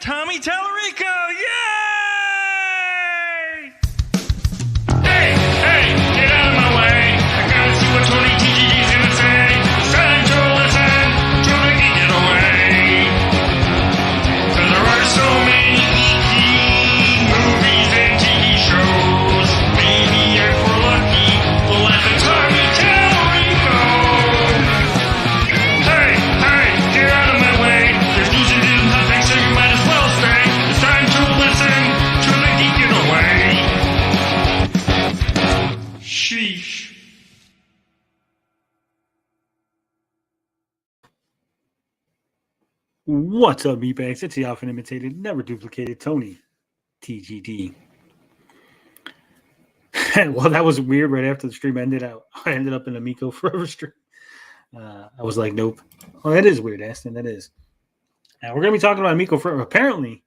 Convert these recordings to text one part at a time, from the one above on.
Tommy Tallarico, yay! Hey, get out of my way. I gotta see what Tony TGG's gonna say. It's time to listen to the Geek It Away. 'Cause there are so many geeky movies and TV shows. Maybe if we're lucky, we'll let the Tommy Tallarico. Hey, get out of my way. There's news and news topics, so you might as well stay. It's time to listen to the Geek It Away. Sheesh. What's up, meatbags? It's the often imitated, never duplicated Tony TGD. Well, that was weird. Right after the stream ended, I ended up in Amico Forever stream. I was like, nope. Well, that is weird, Aston. That is. We're going to be talking about Amico Forever. Apparently,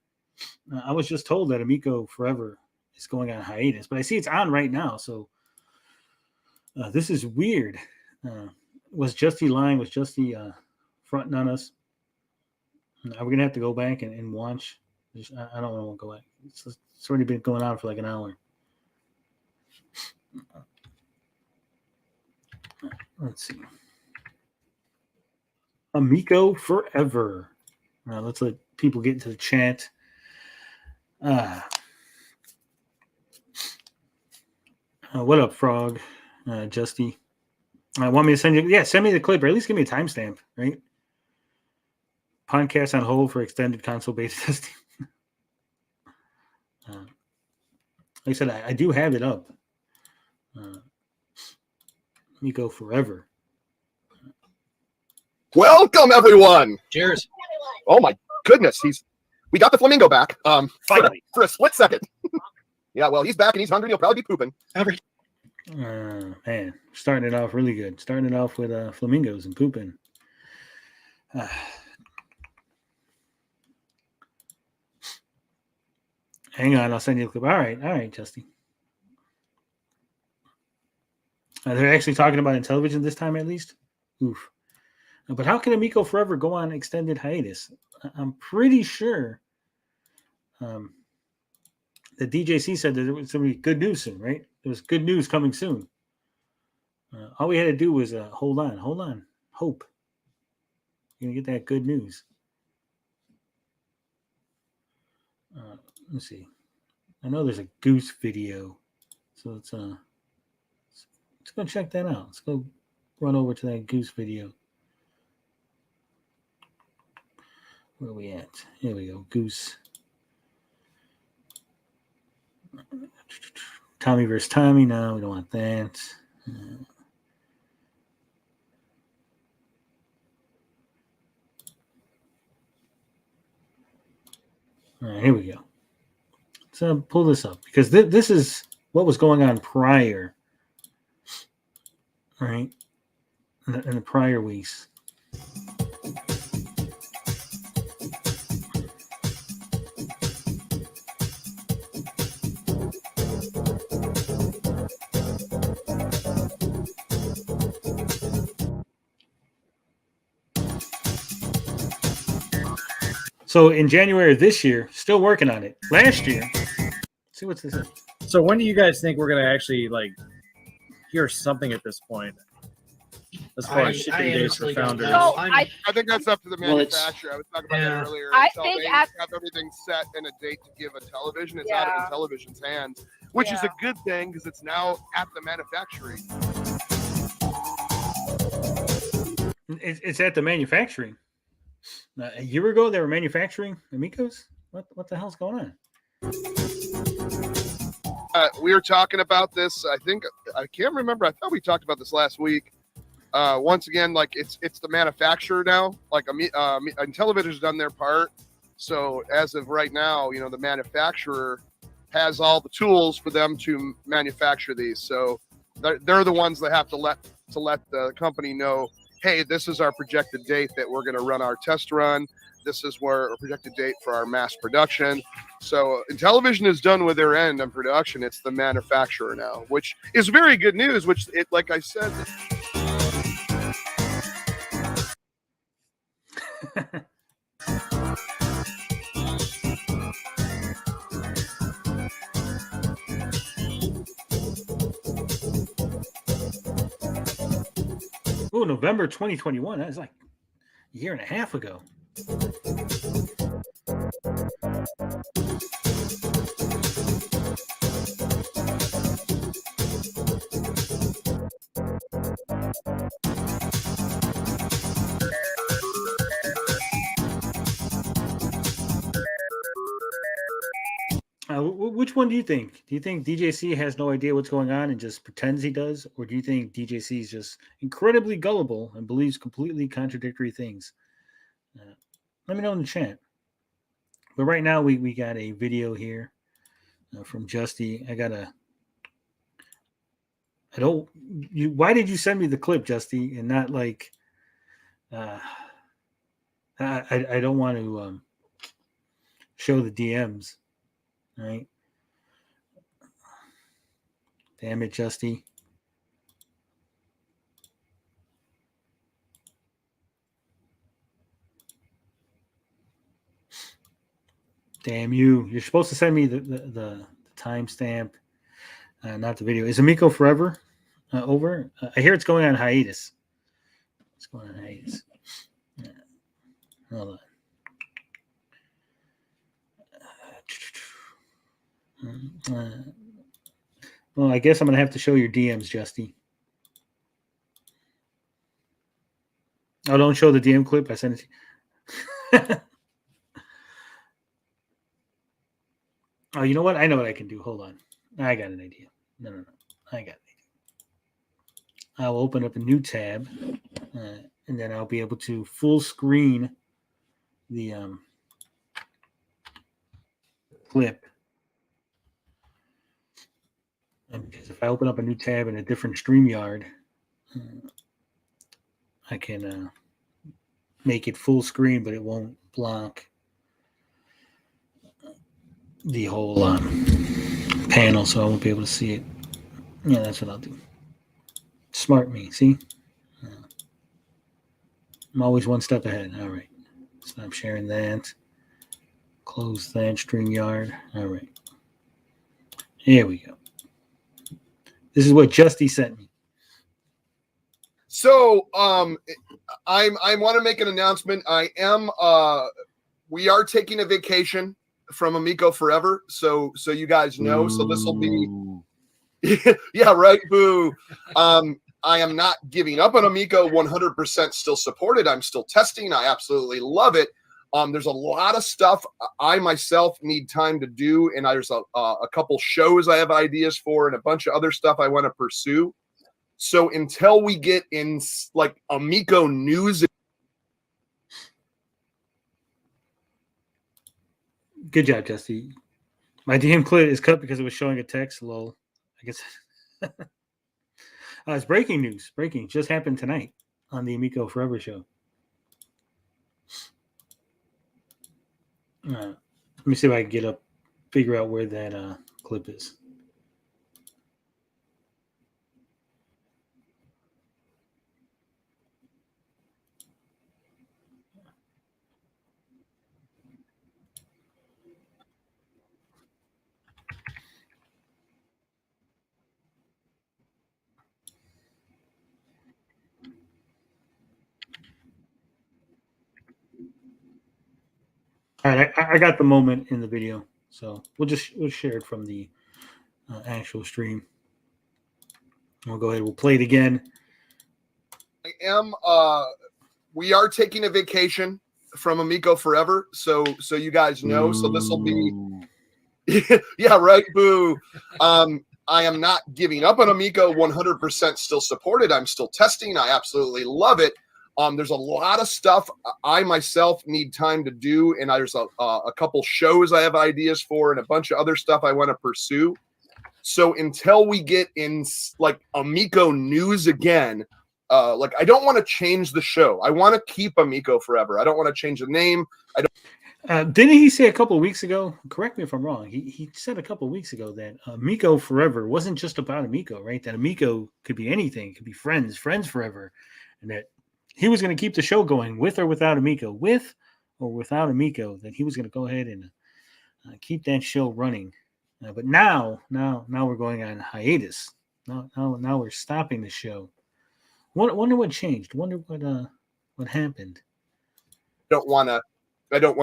I was just told that Amico Forever is going on hiatus, but I see it's on right now. So this is weird. Was Justy lying? Was Justy fronting on us? Are we going to have to go back and watch? I don't want to go back. It's already been going on for like an hour. Let's see. Amico Forever. Let's let people get into the chat. What up, Frog? Justy. Want me to send you? Yeah, send me the clip, or at least give me a timestamp, right? Podcast on hold for extended console beta testing. Like I said, I do have it up. Amico Forever. Welcome, everyone. Cheers. Oh my goodness, we got the flamingo back. Finally. For a split second. Yeah, well, he's back and he's hungry. He'll probably be pooping. Man, starting it off really good. Starting it off with flamingos and pooping. Hang on, I'll send you a clip. All right, Justy. They're actually talking about Intellivision this time, at least. Oof. But how can Amico Forever go on extended hiatus? I'm pretty sure the DJC said that there was going to be good news soon, right? There was good news coming soon. All we had to do was hold on, hope. You're going to get that good news. Let's see. I know there's a Goose video, so let's go check that out. Let's go run over to that Goose video. Where are we at? Here we go. Goose. Tommy versus Tommy. No, we don't want that. All right, here we go. Let's pull this up because this is what was going on prior. All right, in the prior weeks. So in January of this year, still working on it. Last year, see what's this is. So when do you guys think we're gonna actually hear something at this point? As far as shipping dates for founders. No, I think that's up to the manufacturer. I was talking about that earlier. I Until think they at- have everything set and a date to give a television. It's out of Intellivision's hands, which is a good thing because it's now at the manufacturing. It's at the manufacturing. A year ago, they were manufacturing Amicos. What the hell's going on? We were talking about this. I can't remember. I thought we talked about this last week. Once again, it's the manufacturer now. Intellivision's done their part. So as of right now, the manufacturer has all the tools for them to manufacture these. So they're the ones that have to let the company know, hey, this is our projected date that we're going to run our test run. This is where our projected date for our mass production. So Intellivision is done with their end on production. It's the manufacturer now, which is very good news, like I said. Oh, November 2021. That's like a year and a half ago. Which one do you think? Do you think DJC has no idea what's going on and just pretends he does? Or do you think DJC is just incredibly gullible and believes completely contradictory things? Let me know in the chat. But right now, we got a video here from Justy. Why did you send me the clip, Justy, and not like, I don't want to show the DMs, right? Damn it, Justy. Damn you. You're supposed to send me the timestamp, not the video. Is Amico Forever over? I hear it's going on hiatus. It's going on hiatus. Hold on. Well, I guess I'm going to have to show your DMs, Justy. Oh, don't show the DM clip. I sent it to you. Oh, you know what? I know what I can do. Hold on. I got an idea. No. I got an idea. I'll open up a new tab, and then I'll be able to full screen the clip. And because if I open up a new tab in a different StreamYard, I can make it full screen, but it won't block the whole panel, so I won't be able to see it. Yeah, that's what I'll do. Smart me, see? I'm always one step ahead. All right. Stop sharing that. Close that StreamYard. All right. Here we go. This is what Justy sent me. So I want to make an announcement. We are taking a vacation from Amico Forever. So you guys know. So this will be yeah, right. Boo. I am not giving up on Amico. 100% still supported. I'm still testing. I absolutely love it. There's a lot of stuff I myself need time to do, and there's a couple shows I have ideas for, and a bunch of other stuff I want to pursue. So until we get in like Amico news. Good job, Justy. My DM clip is cut because it was showing a text. Lol. I guess it's breaking news. Breaking just happened tonight on the Amico Forever show. Let me see if I can figure out where that clip is. All right, I got the moment in the video, so we'll share it from the actual stream. We'll go ahead. We'll play it again. We are taking a vacation from Amico Forever. So you guys know. So this will be yeah, right. Boo. I am not giving up on Amico. 100% still supported. I'm still testing. I absolutely love it. There's a lot of stuff I myself need time to do, and there's a couple shows I have ideas for, and a bunch of other stuff I want to pursue. So until we get in like Amico news again, like I don't want to change the show. I want to keep Amico Forever. I don't want to change the name. Didn't he say a couple of weeks ago? Correct me if I'm wrong. He said a couple of weeks ago that Amico Forever wasn't just about Amico, right? That Amico could be anything. It could be friends forever, and that he was going to keep the show going with or without Amico, with or without Amico. That he was going to go ahead and keep that show running. But now we're going on hiatus. Now we're stopping the show Wonder what changed. Wonder what happened. I don't want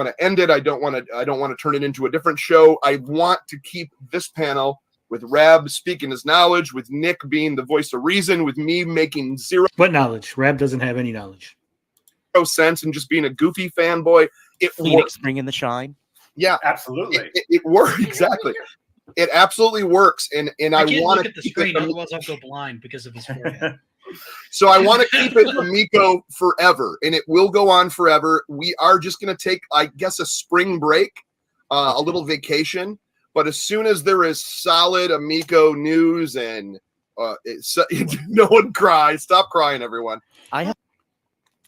to end it. I don't want to turn it into a different show. I want to keep this panel with Rab speaking his knowledge, with Nick being the voice of reason, with me making zero What knowledge? Rab doesn't have any knowledge. sense and just being a goofy fanboy. It Phoenix works. bringing the shine. Yeah, Absolutely. it works exactly. It absolutely works, and I can't want look to at the keep screen, it. otherwise I'll go blind because of his forehead. So I want to keep it Amico forever, and it will go on forever. We are just going to take, I guess, a spring break, a little vacation. But as soon as there is solid Amico news and no one cry, stop crying, everyone.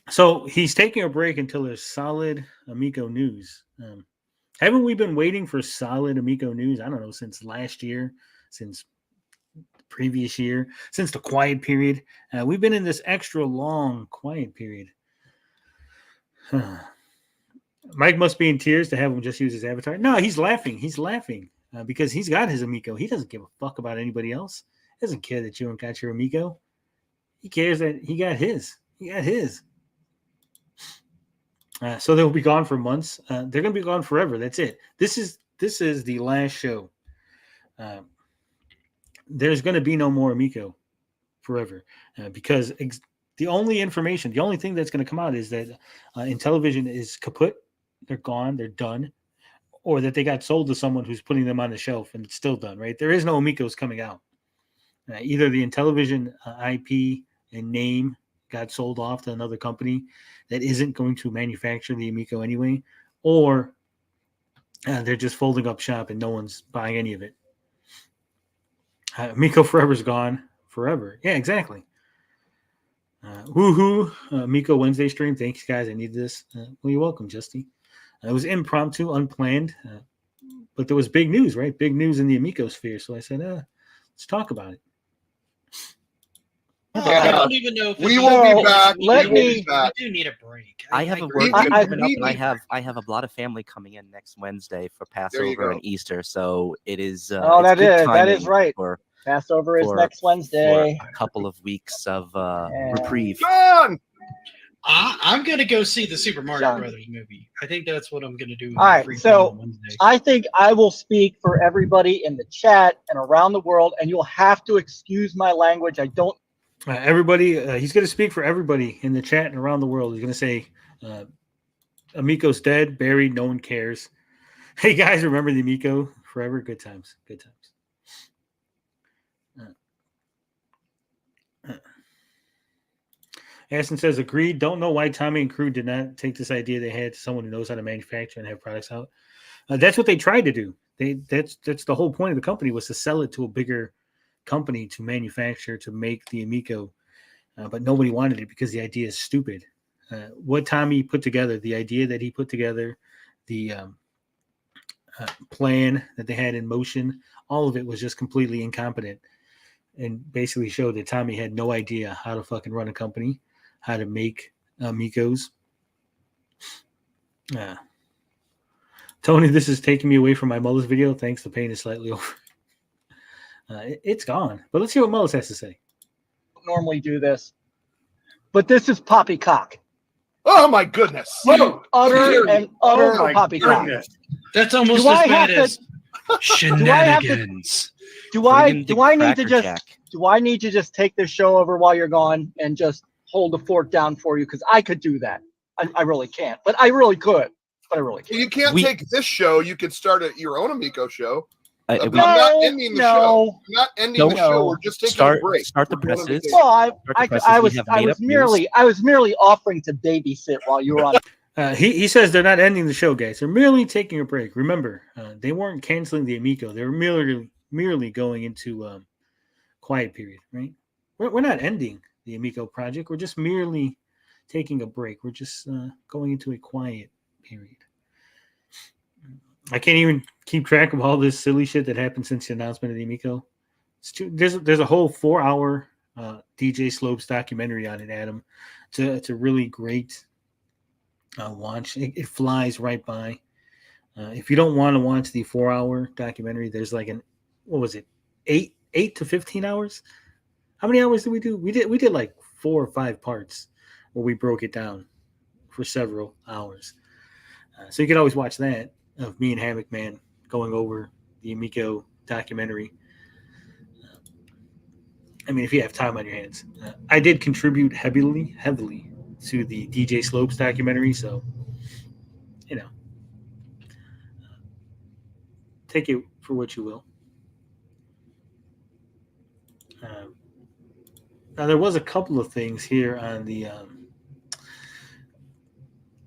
So he's taking a break until there's solid Amico news. Haven't we been waiting for solid Amico news? I don't know, since last year, since previous year, since the quiet period. We've been in this extra long quiet period. Mike must be in tears to have him just use his avatar. No, he's laughing. He's laughing because he's got his Amico. He doesn't give a fuck about anybody else. He doesn't care that you don't got your Amico. He cares that he got his. He got his. So they'll be gone for months. They're going to be gone forever. That's it. This is the last show. There's going to be no more Amico forever because the only thing that's going to come out is that Intellivision is kaput. They're gone. They're done. Or that they got sold to someone who's putting them on the shelf and it's still done, right? There is no Amicos coming out. Either the Intellivision IP and name got sold off to another company that isn't going to manufacture the Amico anyway, or they're just folding up shop and no one's buying any of it. Amico Forever's gone forever. Yeah, exactly. Woohoo! Amico Wednesday stream. Thanks, guys. I need this. Well, you're welcome, Justy. It was impromptu, unplanned, but there was big news, right? Big news in the Amico sphere. So I said, let's talk about it. I don't even know if We will be back. We do need a break. I have a we- work we- coming up, we- and I have a lot of family coming in next Wednesday for There you Passover go. and Easter, so it is. Oh, it's that good is timing right. for Passover is for- next for Wednesday. a couple of weeks of Yeah. reprieve. John! I'm going to go see the Super Mario John. Brothers movie. I think that's what I'm going to do. All right, free so- time on Wednesday. I think I will speak for everybody in the chat and around the world, and you'll have to excuse my language. I don't. Everybody, he's going to speak for everybody in the chat and around the world. He's going to say, Amico's dead, buried, no one cares. Hey, guys, remember the Amico forever? Good times. Good times. Aston says, agreed. Don't know why Tommy and crew did not take this idea they had to someone who knows how to manufacture and have products out. That's what they tried to do. That's the whole point of the company, was to sell it to a bigger company to manufacture, to make the Amico. But nobody wanted it because the idea is stupid. What Tommy put together, the idea that he put together, the plan that they had in motion, all of it was just completely incompetent, and basically showed that Tommy had no idea how to fucking run a company, how to make Amicos. Tony, this is taking me away from my Mullis video. Thanks. The pain is slightly over. It's gone. But let's hear what Mullis has to say. Normally do this, but this is poppycock. Oh my goodness! Utter and utter Oh my poppycock. goodness. That's almost Do I as bad have to- as shenanigans. Do I Friggin' do I need to Cracker just Jack. do I need to just take this show over while you're gone and just hold the fort down for you? Because I could do that. I really can't, but I really could. But I really can't. You can't take this show. You could start your own Amico show. I'm We- not ending the show. I'm not ending Don't- the show. We're just taking start a break. start the We're going on presses. vacation. Well, I We have made up was merely offering to babysit while you were on. He says they're not ending the show, guys. They're merely taking a break. Remember, they weren't canceling the Amico. They were merely going into quiet period, right? We're not ending the Amico project. We're just merely taking a break. We're just going into a quiet period. I can't even keep track of all this silly shit that happened since the announcement of the Amico. There's a whole 4-hour DJ Slopes documentary on it, Adam. It's a really great watch. It flies right by. If you don't want to watch the 4-hour documentary, there's like what was it, 8 to 15 hours? How many hours did we do? We did like 4 or 5 parts where we broke it down for several hours. So you can always watch that of me and Hammock Man going over the Amico documentary. I mean, if you have time on your hands. I did contribute heavily to the DJ Slopes documentary, so, you know, take it for what you will. Now, there was a couple of things here on the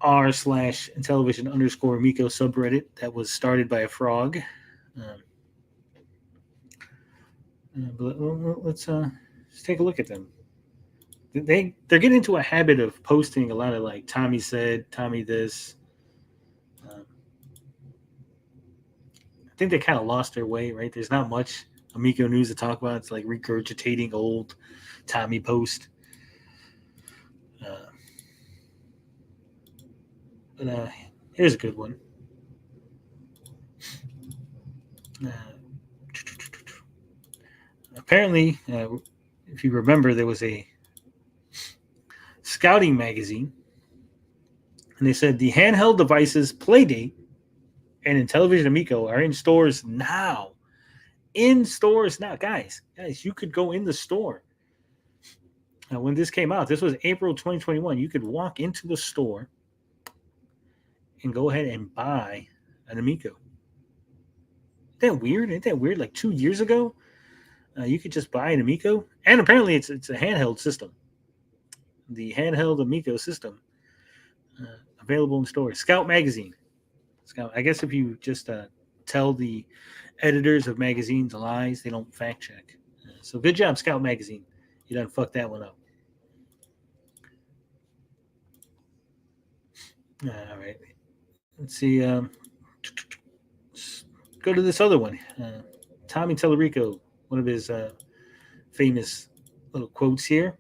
r/Intellivision_Amico subreddit that was started by a frog. But let's take a look at them. They're getting into a habit of posting a lot of like Tommy said, Tommy this. I think they kind of lost their way, right? There's not much Amico news to talk about. It's like regurgitating old Tommy post. But here's a good one. Apparently, if you remember, there was a scouting magazine, and they said the handheld devices Playdate and Intellivision Amico are in stores now. In stores now, guys, you could go in the store. When this came out, this was April 2021. You could walk into the store and go ahead and buy an Amico. Isn't that weird? Ain't that weird? Like 2 years ago, you could just buy an Amico, and apparently it's a handheld system. The handheld Amico system available in stores. Scout Magazine. Scout. I guess if you just tell the editors of magazines lies, they don't fact check. So good job, Scout Magazine. You done fucked that one up. All right. Let's see. Let's go to this other one. Tommy Tellerico, one of his famous little quotes here.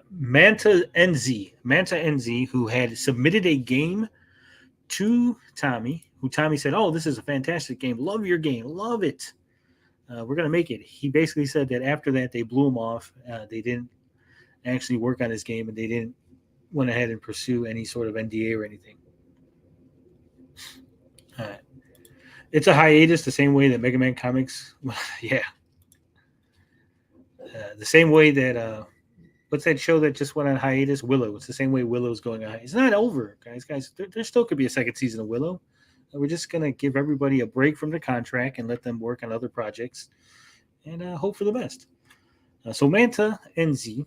Manta NZ, who had submitted a game to Tommy, who Tommy said, "Oh, this is a fantastic game. Love your game. Love it. We're going to make it." He basically said that after that, they blew him off. They didn't actually work on his game, and they didn't went ahead and pursue any sort of NDA or anything. It's a hiatus the same way that Mega Man Comics, yeah. The same way that, what's that show that just went on hiatus? Willow. It's the same way Willow's going on. It's not over, guys. There still could be a second season of Willow. We're just going to give everybody a break from the contract and let them work on other projects and hope for the best. So Manta NZ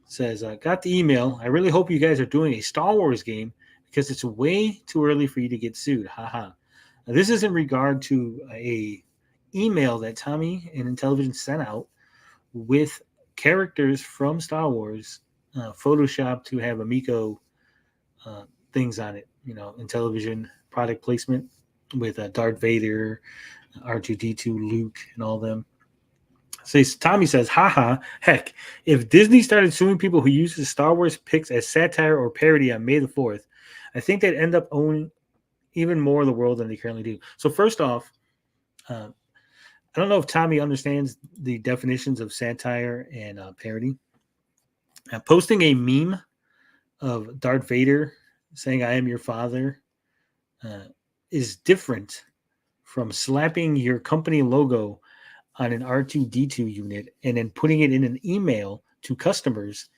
says, got the email. I really hope you guys are doing a Star Wars game because it's way too early for you to get sued. Haha. This is in regard to a email that Tommy and Intellivision sent out with characters from Star Wars photoshopped to have Amico things on it. You know, Intellivision product placement with Darth Vader, R2-D2, Luke, and all them. So Tommy says, haha, heck, if Disney started suing people who use the Star Wars pics as satire or parody on May the 4th, I think they'd end up owning even more of the world than they currently do. So first off, I don't know if Tommy understands the definitions of satire and parody. Posting a meme of Darth Vader saying, "I am your father," is different from slapping your company logo on an R2-D2 unit and then putting it in an email to customers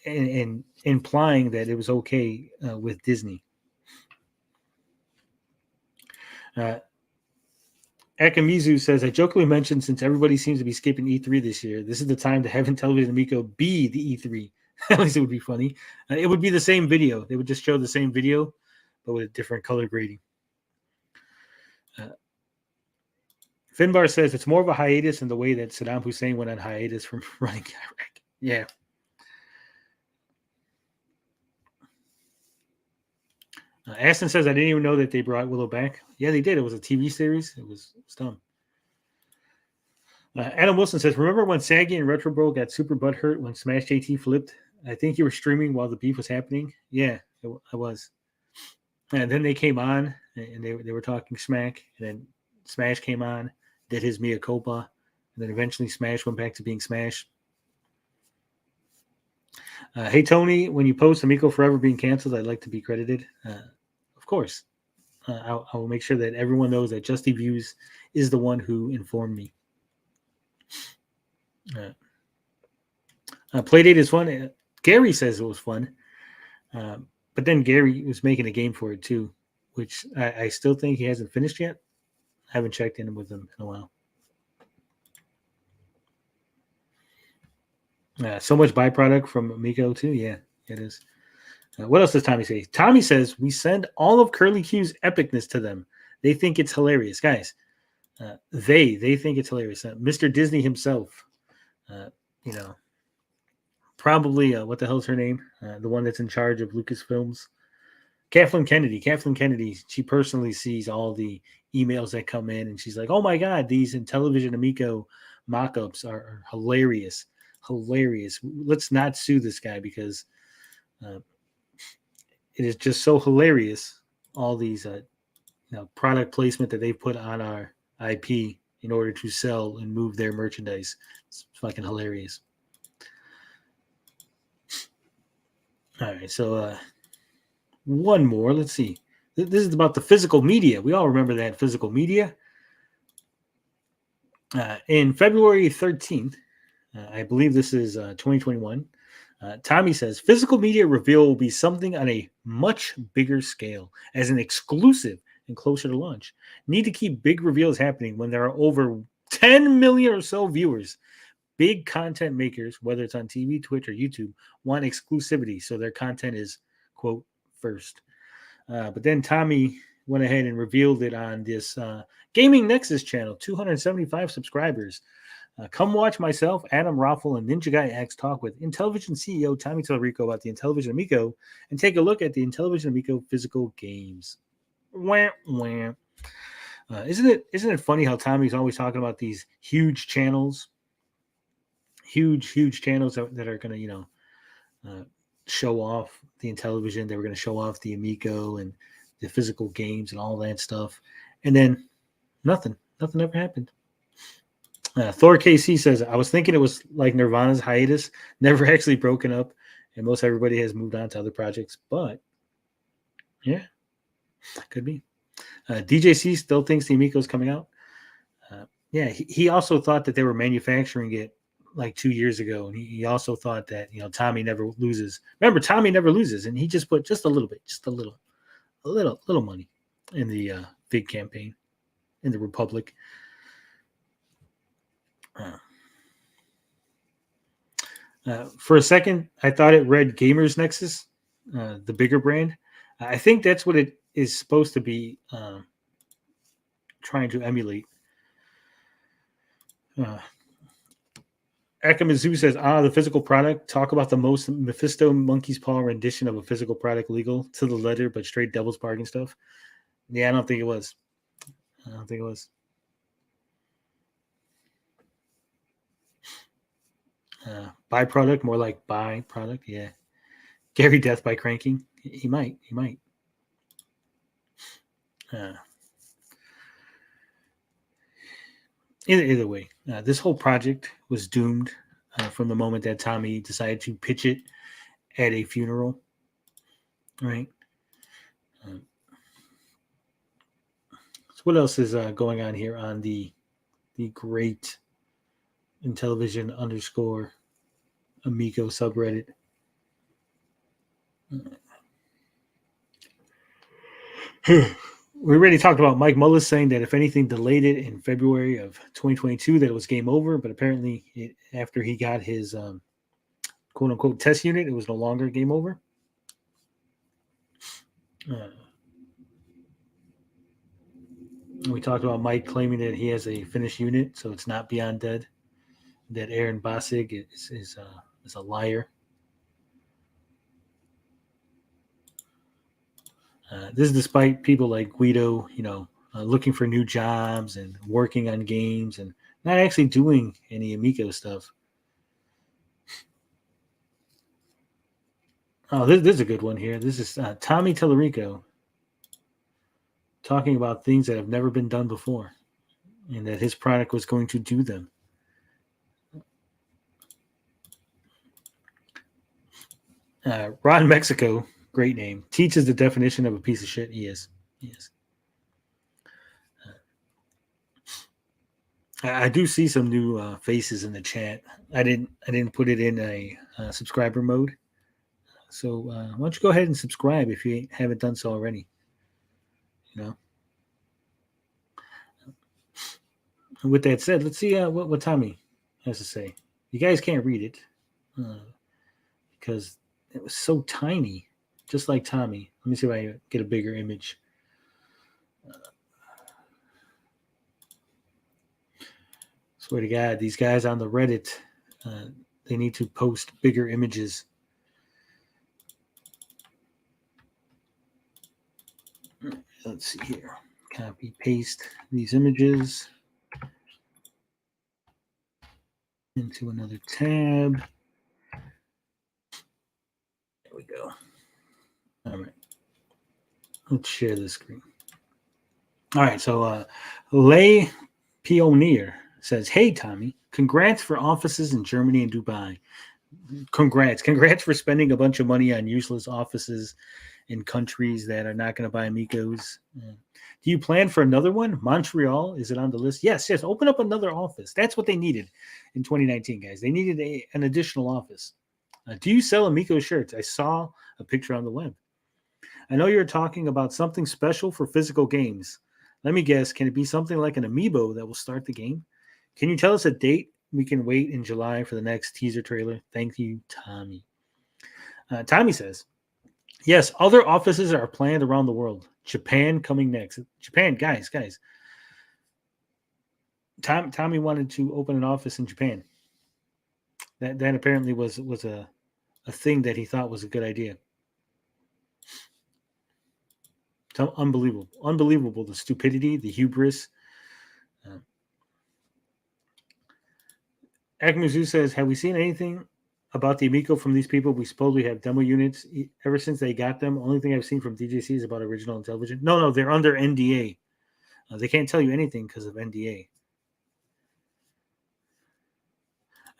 and implying that it was okay with Disney. Akamizu says, I jokingly mentioned since everybody seems to be skipping E3 this year, this is the time to have Intellivision Amico be the E3. At least it would be funny. It would be the same video. They would just show the same video, but with a different color grading. Finbar says it's more of a hiatus in the way that Saddam Hussein went on hiatus from running Iraq. Yeah. Aston says, I didn't even know that they brought Willow back. Yeah, they did. It was a TV series. It was dumb. Adam Wilson says, remember when Saggy and Retro Bro got super butthurt when Smash JT flipped? I think you were streaming while the beef was happening. Yeah, I was. And then they came on, and they were talking smack, and then Smash came on, did his mea culpa, and then eventually Smash went back to being Smash. Hey, Tony, when you post Amico Forever being canceled, I'd like to be credited. Of course. I will make sure that everyone knows that Justy Views is the one who informed me. Playdate is fun. Gary says it was fun. But then Gary was making a game for it too, which I still think he hasn't finished yet. I haven't checked in with him in a while. So much byproduct from Amico too. Yeah, it is. What else does Tommy say? Tommy says we send all of Curly Q's epicness to them. They think it's hilarious, guys. They think it's hilarious. Mr. Disney himself, probably what the hell's her name? The one that's in charge of Lucasfilms, Kathleen Kennedy. Kathleen Kennedy. She personally sees all the emails that come in, and she's like, "Oh my God, these Intellivision Amico mock-ups are hilarious, hilarious. Let's not sue this guy because." It is just so hilarious, all these product placement that they put on our IP in order to sell and move their merchandise. It's fucking hilarious. All right, so one more. Let's see. This is about the physical media. We all remember that physical media. In February 13th, I believe this is 2021, Tommy says, physical media reveal will be something on a much bigger scale as an exclusive and closer to launch. Need to keep big reveals happening when there are over 10 million or so viewers. Big content makers, whether it's on TV, Twitch, or YouTube, want exclusivity, so their content is, quote, first. But then Tommy went ahead and revealed it on this Gaming Nexus channel, 275 subscribers. Come watch myself, Adam Raffle, and Ninja Guy X talk with Intellivision CEO Tommy Tallarico about the Intellivision Amico and take a look at the Intellivision Amico physical games. Wah, wah. Isn't it funny how Tommy's always talking about these huge channels, huge channels that are going to show off the Intellivision. They were going to show off the Amico and the physical games and all that stuff, and then nothing ever happened. Thor KC says, I was thinking it was like Nirvana's hiatus, never actually broken up, and most everybody has moved on to other projects. But, yeah, could be. DJC still thinks the Amico is coming out. He also thought that they were manufacturing it like 2 years ago, and he also thought that, Tommy never loses. Remember, Tommy never loses, and he just put just a little bit, just a little money in the big campaign in the Republic. For a second, I thought it read Gamers Nexus, the bigger brand. I think that's what it is supposed to be trying to emulate. Akamizu says, the physical product. Talk about the most Mephisto Monkey's Paw rendition of a physical product, legal to the letter, but straight devil's bargain stuff. Yeah, I don't think it was. Byproduct, more like byproduct. Yeah. Gary Death by cranking. He might. Either way, this whole project was doomed from the moment that Tommy decided to pitch it at a funeral. Right. So what else is going on here on the great Intellivision _ Amico subreddit? We already talked about Mike Mullis saying that if anything delayed it in February of 2022, that it was game over. But apparently, after he got his quote unquote test unit, it was no longer game over. We talked about Mike claiming that he has a finished unit, so it's not beyond dead. That Aaron Bossig is a liar. This is despite people like Guido, looking for new jobs and working on games and not actually doing any Amico stuff. Oh, this is a good one here. This is Tommy Tallarico talking about things that have never been done before and that his product was going to do them. Ron Mexico, great name, teaches the definition of a piece of shit. He is. I do see some new faces in the chat. I didn't put it in a subscriber mode. So why don't you go ahead and subscribe if you haven't done so already? You know. And with that said, let's see what Tommy has to say. You guys can't read it because it was so tiny, just like Tommy. Let me see if I get a bigger image. Swear to God, these guys on the Reddit, they need to post bigger images. Let's see here. Copy, paste these images into another tab. There we go. All right. Let's share the screen. All right. So Lay Pioneer says, "Hey, Tommy, congrats for offices in Germany and Dubai. Congrats for spending a bunch of money on useless offices in countries that are not going to buy Amicos. Do you plan for another one? Montreal, is it on the list? Yes. Open up another office. That's what they needed in 2019, guys. They needed an additional office. Do you sell Amico shirts? I saw a picture on the web. I know you're talking about something special for physical games. Let me guess. Can it be something like an amiibo that will start the game? Can you tell us a date we can wait in July for the next teaser trailer? Thank you, Tommy." Tommy says, "Yes, other offices are planned around the world. Japan coming next." Japan, guys. Tommy wanted to open an office in Japan. That apparently was a thing that he thought was a good idea. So unbelievable, the stupidity, the hubris. Akmuzu says, "Have we seen anything about the Amico from these people? We supposedly have demo units ever since they got them. Only thing I've seen from DJC is about original Intellivision." No, they're under NDA. They can't tell you anything because of NDA.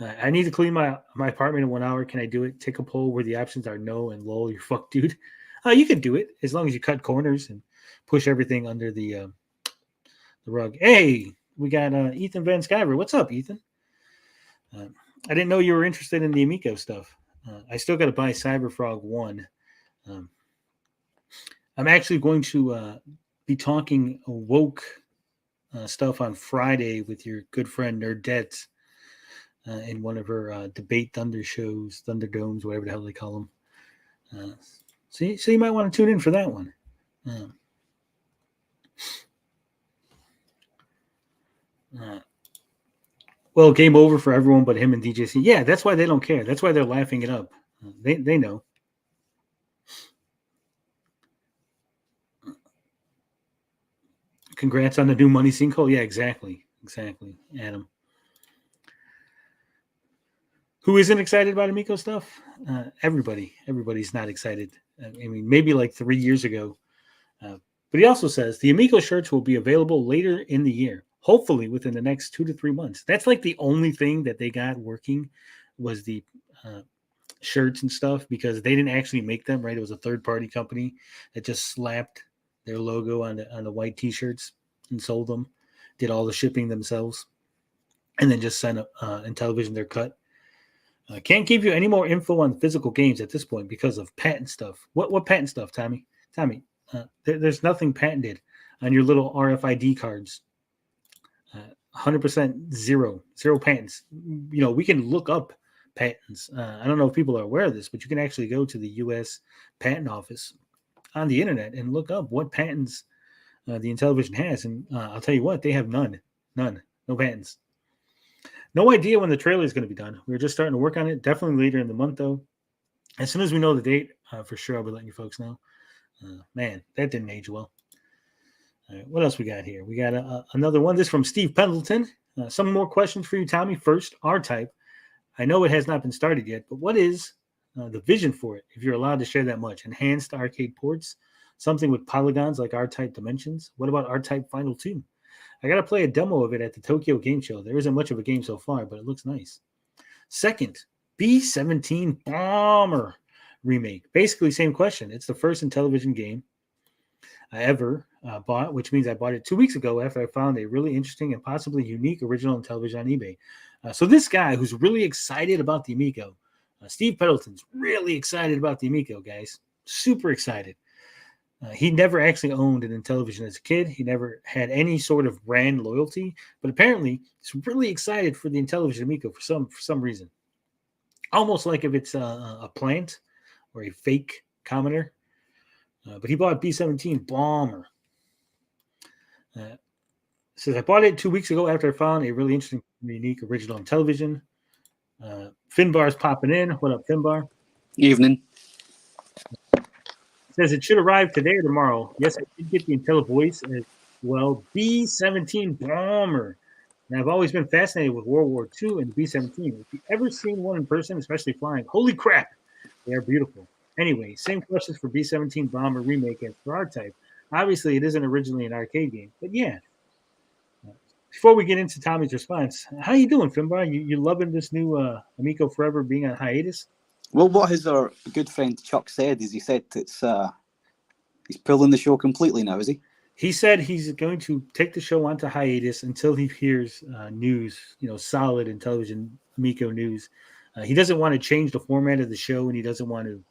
I need to clean my apartment in 1 hour. Can I do it? Take a poll where the options are no and lol, you're fucked, dude. You can do it as long as you cut corners and push everything under the rug. Hey, we got Ethan Van Skyver. What's up, Ethan? I didn't know you were interested in the Amico stuff. I still got to buy Cyberfrog 1. I'm actually going to be talking woke stuff on Friday with your good friend Nerdette in one of her debate thunder shows, Thunderdomes, whatever the hell they call them. So you might want to tune in for that one. Well, game over for everyone but him and DJC. Yeah, that's why they don't care. That's why they're laughing it up. They know. Congrats on the new money sinkhole. Yeah, exactly, Adam. Who isn't excited about Amico stuff? Everybody's not excited. I mean, maybe like 3 years ago. But he also says the Amico shirts will be available later in the year, hopefully within the next 2 to 3 months. That's like the only thing that they got working was the shirts and stuff, because they didn't actually make them, right? It was a third-party company that just slapped their logo on the white T-shirts and sold them, did all the shipping themselves, and then just sent Intellivision their cut. Can't give you any more info on physical games at this point because of patent stuff. What patent stuff, Tommy? There's nothing patented on your little RFID cards. 100% zero patents. You know, we can look up patents. I don't know if people are aware of this, but you can actually go to the U.S. Patent Office on the internet and look up what patents the Intellivision has. And I'll tell you what, they have none, no patents. No idea when the trailer is going to be done. We're just starting to work on it. Definitely later in the month, though. As soon as we know the date, for sure, I'll be letting you folks know. Man, that didn't age well. All right, what else we got here? We got another one. This from Steve Pendleton. Some more questions for you, Tommy. First, R-Type. I know it has not been started yet, but what is the vision for it, if you're allowed to share that much? Enhanced arcade ports? Something with polygons like R-Type Dimensions? What about R-Type Final 2? I got to play a demo of it at the Tokyo Game Show. There isn't much of a game so far, but it looks nice. Second, B-17 Bomber. remake. Basically, same question. It's the first Intellivision game I ever bought, which means I bought it 2 weeks ago after I found a really interesting and possibly unique original Intellivision on eBay. So this guy who's really excited about the Amico, Steve Pendleton's really excited about the Amico, guys. Super excited. He never actually owned an Intellivision as a kid. He never had any sort of brand loyalty, but apparently he's really excited for the Intellivision Amico for some reason. Almost like if it's a plant or a fake commoner. But he bought B-17 Bomber. Says, I bought it 2 weeks ago after I found a really interesting, unique original Intellivision. Finbar's popping in. What up, Finbar? Evening. Says it should arrive today or tomorrow. Yes, I did get the IntelliVoice as well. B-17 Bomber. And I've always been fascinated with World War II and B-17. If you've ever seen one in person, especially flying, holy crap, they are beautiful. Anyway, same questions for B-17 Bomber remake as for R-Type. Obviously, it isn't originally an arcade game, but yeah. Before we get into Tommy's response, how you doing, Finbar? You loving this new Amico Forever being on hiatus? Well, what has our good friend Chuck said is he said it's he's pulling the show completely now, is he? He said he's going to take the show onto hiatus until he hears news, solid Intellivision Amico news. He doesn't want to change the format of the show, and he doesn't want to,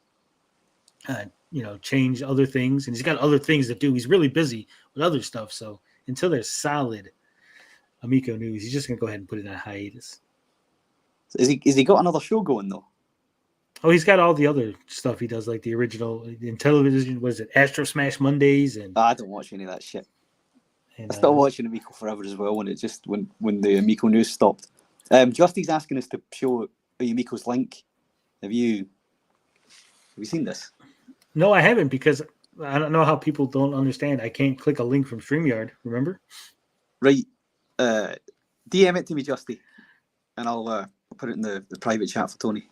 change other things. And he's got other things to do. He's really busy with other stuff. So until there's solid Amico news, he's just going to go ahead and put it on hiatus. Is he got another show going though? Oh, he's got all the other stuff he does, like the original Intellivision. Was it Astro Smash Mondays? And I don't watch any of that shit. And, I stopped watching Amico Forever as well when the Amico news stopped. Justy's asking us to show Amico's link. Have you seen this? No, I haven't, because I don't know how people don't understand. I can't click a link from StreamYard. Remember? Right. DM it to me, Justy, and I'll put it in the private chat for Tony.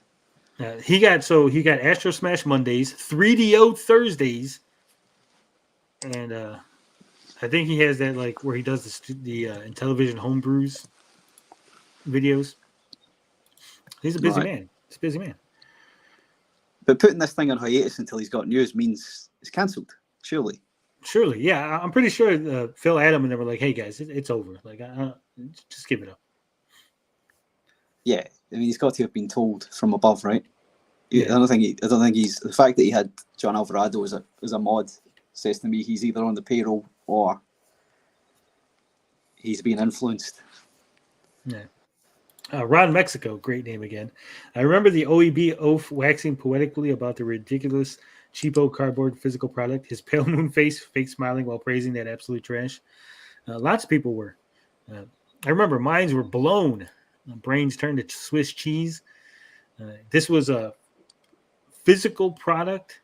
He got Astro Smash Mondays, 3DO Thursdays, and I think he has that like where he does the Intellivision homebrews videos. He's a busy man. He's a busy man. But putting this thing on hiatus until he's got news means it's cancelled, surely. Surely, yeah. I'm pretty sure Phil Adam and they were like, "Hey guys, it's over. Like, just give it up." Yeah, I mean, he's got to have been told from above, right? Yeah. I don't think he's the fact that he had John Alvarado as a mod says to me he's either on the payroll or he's being influenced. Yeah. Ron Mexico, great name again. I remember the OEB oaf waxing poetically about the ridiculous cheapo cardboard physical product. His pale moon face, fake smiling while praising that absolute trash. Lots of people were. I remember minds were blown. Brains turned to Swiss cheese. This was a physical product.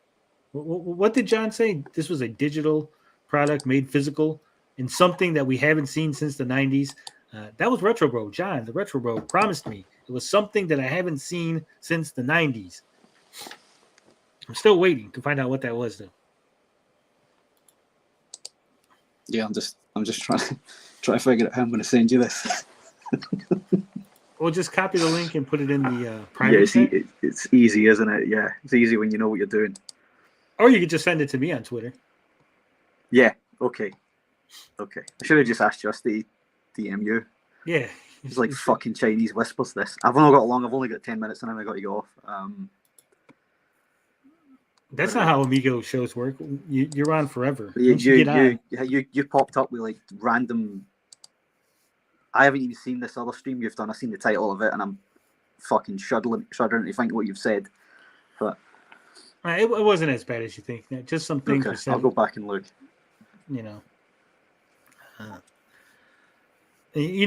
What did John say? This was a digital product made physical in something that we haven't seen since the 90s. That was Retro Bro. John, the Retro Bro, promised me it was something that I haven't seen since the 90s. I'm still waiting to find out what that was, though. Yeah, I'm just trying to figure out how I'm going to send you this. Well, just copy the link and put it in the private. Yeah, it's easy, isn't it? Yeah, it's easy when you know what you're doing. Or you could just send it to me on Twitter. Yeah. Okay. I should have just asked Justy DM you. Yeah. It's like fucking Chinese whispers. This. I've only got long. I've only got 10 minutes, and then I got to go off. That's not how Amigo shows work. You're on forever. You popped up with like random. I haven't even seen this other stream you've done. I've seen the title of it, and I'm fucking shuddering to think what you've said. But it wasn't as bad as you think. Just some things. Okay, I'll go back and look.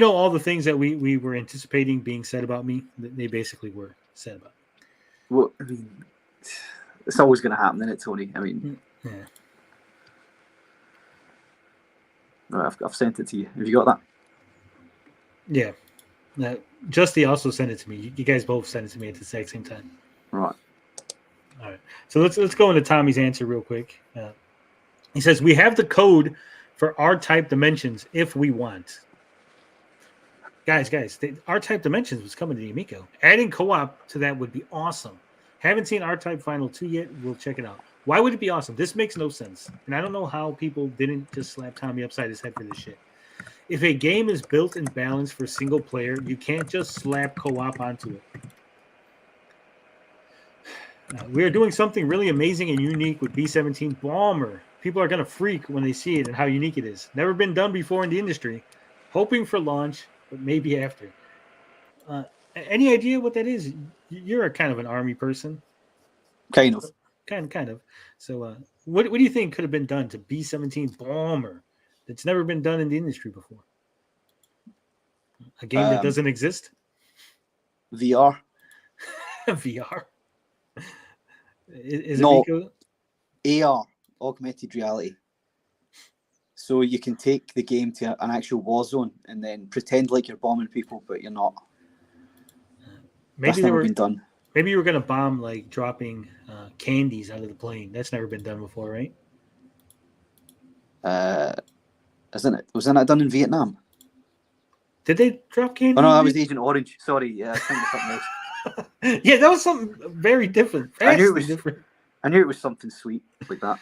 All the things that we were anticipating being said about me, they basically were said about me. Well, I mean, it's always going to happen, isn't it, Tony? I mean, yeah. Right, I've sent it to you. Have you got that? Yeah. Justy also sent it to me. You guys both sent it to me at the exact same time. Right. All right. So let's go into Tommy's answer real quick. He says, we have the code for R-type dimensions if we want. Guys, R-type dimensions was coming to the Amico. Adding co-op to that would be awesome. Haven't seen R-Type Final 2 yet. We'll check it out. Why would it be awesome? This makes no sense. And I don't know how people didn't just slap Tommy upside his head for this shit. If a game is built and balanced for single player, you can't just slap co-op onto it. We are doing something really amazing and unique with B-17 Bomber. People are going to freak when they see it and how unique it is. Never been done before in the industry. Hoping for launch, but maybe after. Any idea what that is? You're a kind of an Army person. Kind of. Kind of. So what do you think could have been done to B-17 Bomber that's never been done in the industry before? A game that doesn't exist? VR. VR? Is No. it AR, augmented reality. So you can take the game to an actual war zone and then pretend like you're bombing people, but you're not. That's never been done. Maybe you were going to bomb, like, dropping candies out of the plane. That's never been done before, right? Isn't it? Wasn't that done in Vietnam? Did they drop candy? Oh, no, that was Agent Orange. Sorry. Yeah, I think it was something else. Yeah, that was something very different. I knew it was different. I knew it was something sweet like that.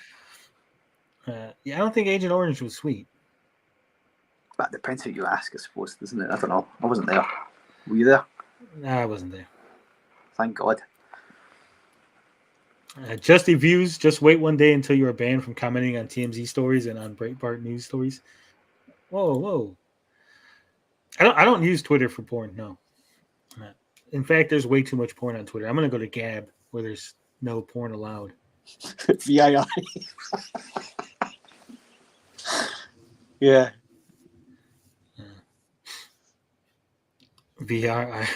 Yeah, I don't think Agent Orange was sweet. That depends who you ask, I suppose, doesn't it? I don't know. I wasn't there. Were you there? No, I wasn't there. Thank God. Justy Views, just wait one day until you are banned from commenting on TMZ stories and on Breitbart news stories. Whoa. I don't use Twitter for porn, no. In fact, there's way too much porn on Twitter. I'm going to go to Gab, where there's no porn allowed. VII. Yeah. VR.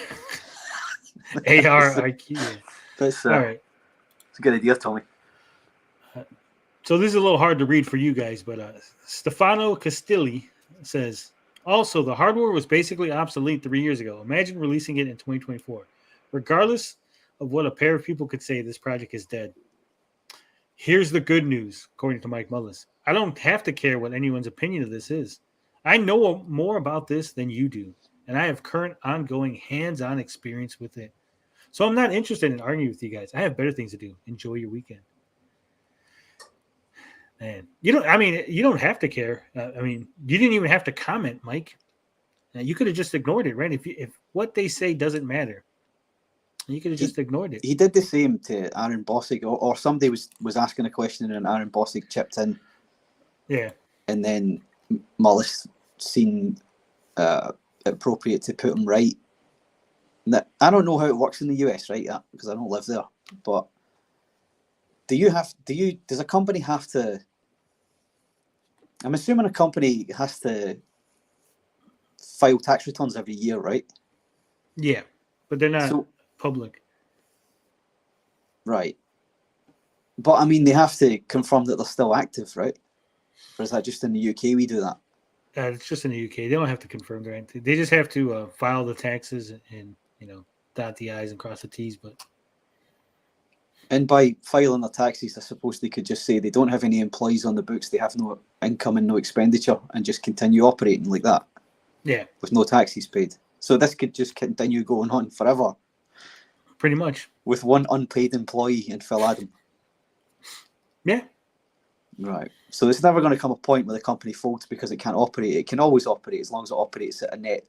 ARIQ. That's all right. It's a good idea, Tommy. So this is a little hard to read for you guys, but Stefano Castilli says, also, the hardware was basically obsolete 3 years ago. Imagine releasing it in 2024. Regardless of what a pair of people could say, this project is dead. Here's the good news, according to Mike Mullis. I don't have to care what anyone's opinion of this is. I know more about this than you do, and I have current, ongoing, hands-on experience with it. So I'm not interested in arguing with you guys. I have better things to do. Enjoy your weekend. Man, you don't have to care. You didn't even have to comment, Mike. You could have just ignored it, right? If what they say doesn't matter, you could have just ignored it. He did the same to Aaron Bossig, or somebody was asking a question and Aaron Bossig chipped in. Yeah. And then Mullis seen appropriate to put him right. Now, I don't know how it works in the US, right? Because I don't live there. But does a company have to? I'm assuming a company has to file tax returns every year, right? Yeah, but they're not public. Right. But they have to confirm that they're still active, right? Or is that just in the UK we do that? It's just in the UK. They don't have to confirm their active. They just have to file the taxes and dot the I's and cross the T's. And by filing their taxes, I suppose they could just say they don't have any employees on the books, they have no income and no expenditure, and just continue operating like that. Yeah. With no taxes paid. So this could just continue going on forever. Pretty much. With one unpaid employee in Phil Adam. Yeah. Right. So there's never going to come a point where the company folds because it can't operate. It can always operate as long as it operates at a net,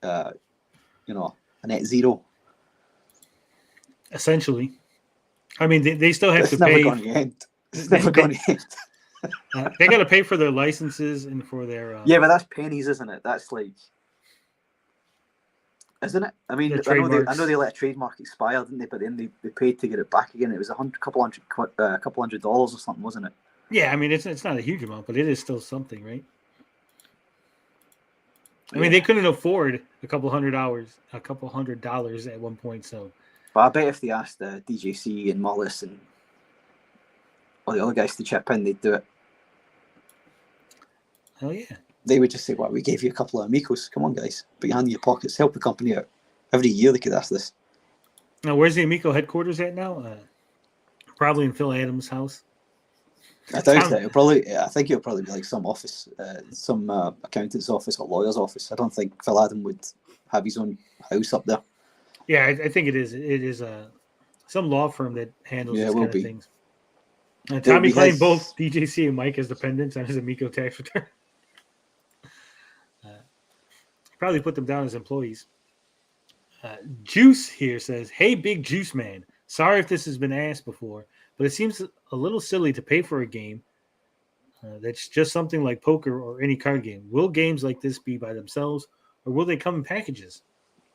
a net zero. Essentially. They still have it's to never pay. Going to end. It's never going to end. They got to pay for their licenses and for their. Yeah, but that's pennies, isn't it? That's like, isn't it? I know they let a trademark expire, didn't they? But then they paid to get it back again. It was a couple hundred $100 or something, wasn't it? Yeah, it's not a huge amount, but it is still something, right? They couldn't afford a couple $100 at one point, so. But I bet if they asked DJC and Mullis and all the other guys to chip in, they'd do it. Hell yeah. They would just say, well, we gave you a couple of Amicos. Come on, guys. Put your hand in your pockets. Help the company out. Every year they could ask this. Now, where's the Amico headquarters at now? Probably in Phil Adams' house. I doubt it. I think it'll probably be like some office, some accountant's office or lawyer's office. I don't think Phil Adam would have his own house up there. Yeah, I think it is. It is some law firm that handles Yeah, these it will kind of be. things. It'll Tommy be claimed his- both DJC and Mike as dependents on his Amico tax return. Probably put them down as employees. Juice here says, "Hey, big Juice man. Sorry if this has been asked before, but it seems a little silly to pay for a game that's just something like poker or any card game. Will games like this be by themselves, or will they come in packages?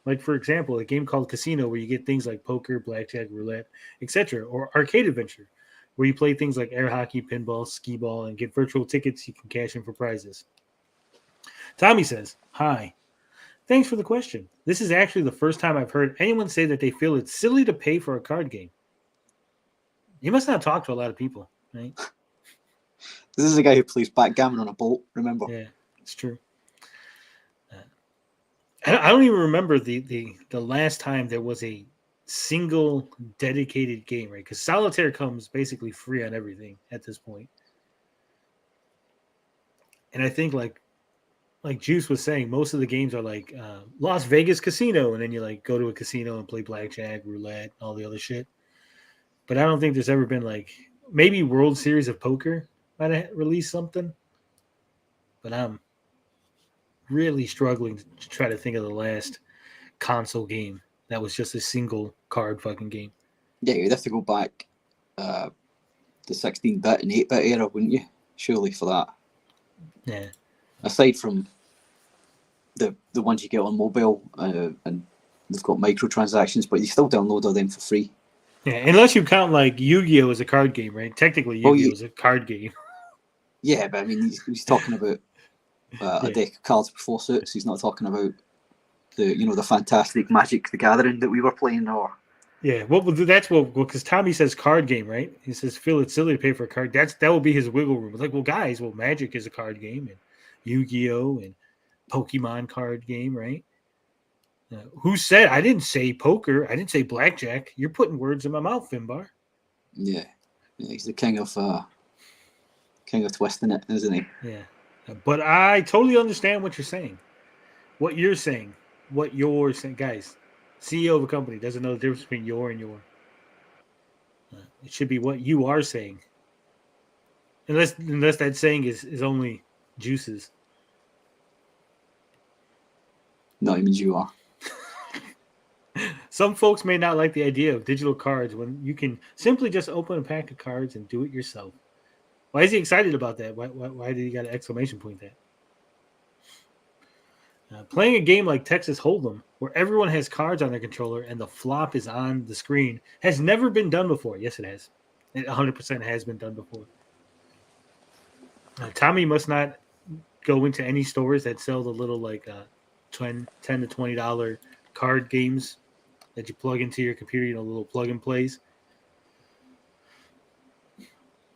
Like, for example, a game called Casino, where you get things like poker, blackjack, roulette, etc., or Arcade Adventure, where you play things like air hockey, pinball, skee ball, and get virtual tickets you can cash in for prizes." Tommy says, "Hi. Thanks for the question. This is actually the first time I've heard anyone say that they feel it's silly to pay for a card game. You must not talk to a lot of people, right?" This is a guy who plays backgammon on a boat, remember? Yeah, it's true. I don't even remember the last time there was a single dedicated game, right? Because Solitaire comes basically free on everything at this point. And I think like Juice was saying, most of the games are like Las Vegas Casino, and then you like go to a casino and play blackjack, roulette, all the other shit. But I don't think there's ever been like maybe World Series of Poker might have released something. But I'm really struggling to try to think of the last console game that was just a single card fucking game. Yeah, you'd have to go back the 16-bit and 8-bit era, wouldn't you? Surely for that. Yeah. Aside from the ones you get on mobile, and they've got microtransactions, but you still download all them for free. Yeah, unless you count like Yu-Gi-Oh as a card game, right? Technically, Yu-Gi-Oh is a card game. Yeah, but I mean, he's talking about a deck of cards before suits. He's not talking about the fantastic Magic the Gathering that we were playing, or Yeah, that's because Tommy says card game, right? He says feel it's silly to pay for a card. That will be his wiggle room. It's like, well, guys, Magic is a card game, and Yu-Gi-Oh and Pokemon card game, right? Who said I didn't say poker? I didn't say blackjack. You're putting words in my mouth, Finbar. Yeah, he's the king of twisting it, isn't he? Yeah, but I totally understand what you're saying. What you're saying, guys. CEO of a company doesn't know the difference between your and your. It should be what you are saying. Unless that saying is only Juice's. No, it means you are. Some folks may not like the idea of digital cards when you can simply just open a pack of cards and do it yourself. Why is he excited about that? Why did he got an exclamation point there? Playing a game like Texas Hold'em, where everyone has cards on their controller and the flop is on the screen, has never been done before. Yes, it has. It 100% has been done before. Tommy must not go into any stores that sell the little like $10 to $20 card games that you plug into your computer, little plug and plays.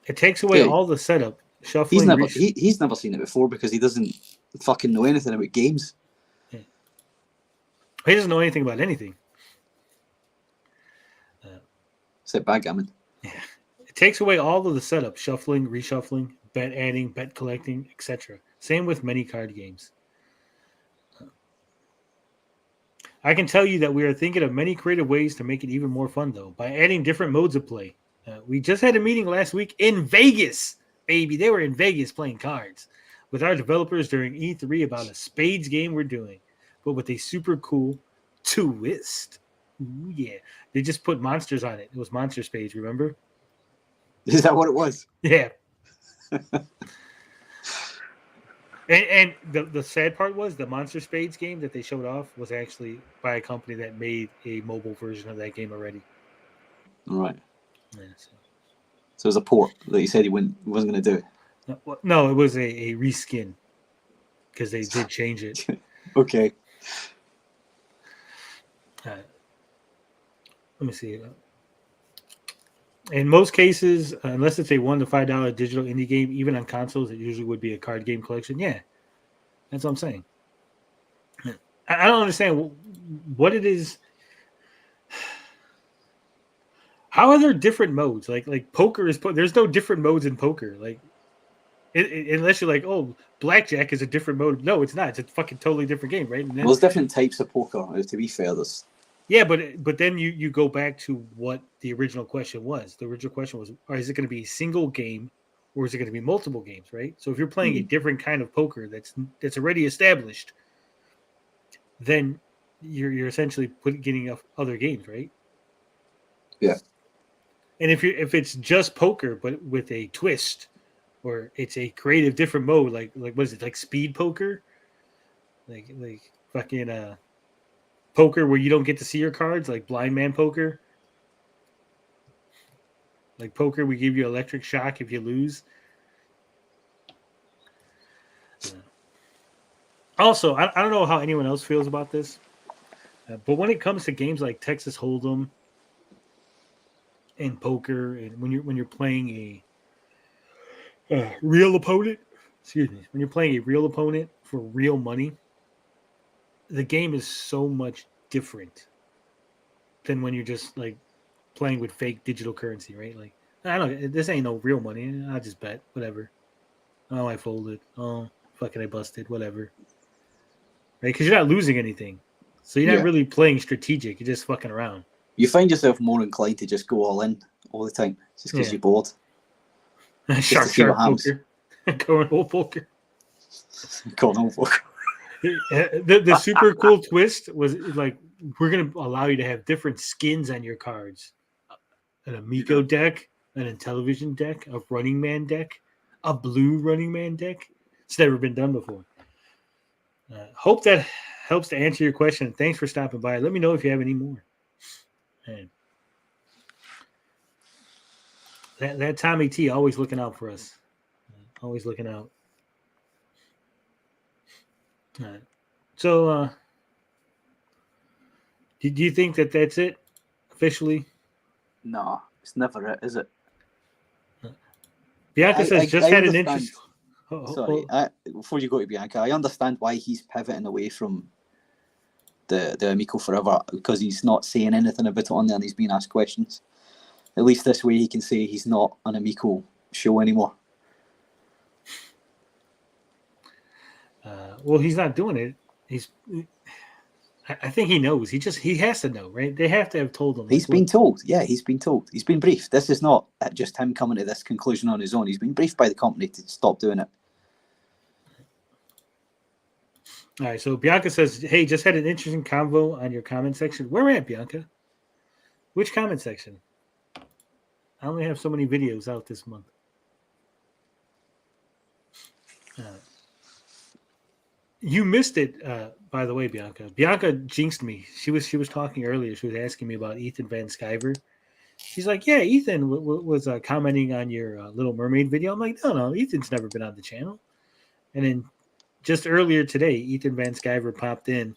It takes away all the setup, shuffling. He's never seen it before because he doesn't fucking know anything about games. Yeah. He doesn't know anything about anything. Except backgammon. Yeah. It takes away all of the setup, shuffling, reshuffling, bet adding, bet collecting, etc. Same with many card games. I can tell you that we are thinking of many creative ways to make it even more fun, though, by adding different modes of play. We just had a meeting last week in Vegas, baby. They were in Vegas playing cards with our developers during E3 about a spades game we're doing, but with a super cool twist. Ooh, yeah. They just put monsters on it. It was Monster Spades, remember? Is that what it was? Yeah. And the sad part was the Monster Spades game that they showed off was actually by a company that made a mobile version of that game already. All right. Yeah, so it was a port that he said he wasn't going to do. No, it was a reskin because they did change it. Okay. Let me see. In most cases, unless it's a $1 to $5 digital indie game, even on consoles, it usually would be a card game collection. Yeah, that's what I'm saying. I don't understand what it is. How are there different modes? Like poker is there's no different modes in poker. Like unless you're like, oh, blackjack is a different mode. No, it's not. It's a fucking totally different game, right? There's different types of poker. To be fair, there's Yeah, but then you go back to what the original question was. The original question was, is it going to be a single game or is it going to be multiple games, right? So if you're playing a different kind of poker that's already established, then you're essentially getting other games, right? Yeah. And if it's just poker but with a twist, or it's a creative different mode, like what is it, like speed poker, like fucking poker where you don't get to see your cards, like blind man poker. Like poker, we give you electric shock if you lose. Also, I don't know how anyone else feels about this, but when it comes to games like Texas Hold'em and poker, and when you're playing a real opponent, when you're playing a real opponent for real money, the game is so much different than when you're just like playing with fake digital currency, right? Like, I don't know, this ain't no real money. I just bet, whatever. Oh, I folded. Oh, fucking I busted, whatever. Right? Because you're not losing anything. So you're not really playing strategic. You're just fucking around. You find yourself more inclined to just go all in all the time, just because you're bored. Sharp poker. Cornhole poker. Cornhole poker. The super cool twist was like, we're going to allow you to have different skins on your cards. An Amico deck, an Intellivision deck, a Running Man deck, a blue Running Man deck. It's never been done before. Hope that helps to answer your question. Thanks for stopping by. Let me know if you have any more. And that Tommy T always looking out for us. Always looking out. So, do you think that that's it officially? No, it's never it, is it? Bianca says just had an interest. Sorry, before you go to Bianca, I understand why he's pivoting away from the Amico Forever, because he's not saying anything about it on there and he's being asked questions. At least this way he can say he's not an Amico show anymore. Well, he's not doing it. I think he knows. He has to know, right? They have to have told him. He's been told. Yeah, he's been told. He's been briefed. This is not just him coming to this conclusion on his own. He's been briefed by the company to stop doing it. All right, so Bianca says, hey, just had an interesting convo on your comment section. Where at, Bianca? Which comment section? I only have so many videos out this month. You missed it, by the way, Bianca. Bianca jinxed me. She was talking earlier. She was asking me about Ethan Van Sciver. She's like, yeah, Ethan was commenting on your Little Mermaid video. I'm like, no, Ethan's never been on the channel. And then just earlier today, Ethan Van Sciver popped in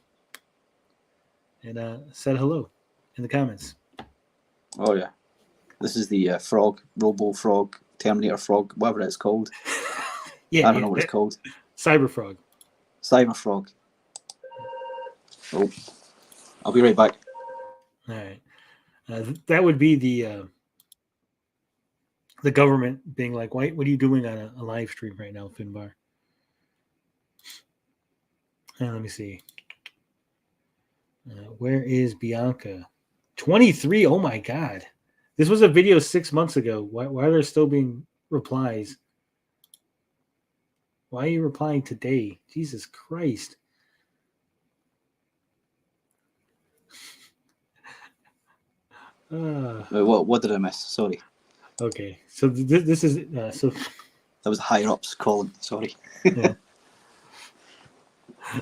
and said hello in the comments. Oh, yeah. This is the frog, Robo Frog, Terminator Frog, whatever it's called. Yeah, I don't know what it's called. Cyber Frog. Cyber Frog. Oh, I'll be right back. All right. That would be the government being like, what are you doing on a live stream right now, Finbar? Let me see. Where is Bianca? 23. Oh my God. This was a video 6 months ago. Why are there still being replies? Why are you replying today? Jesus Christ. What did I miss? Sorry. Okay. So this is so. That was higher ups calling. Sorry. Yeah.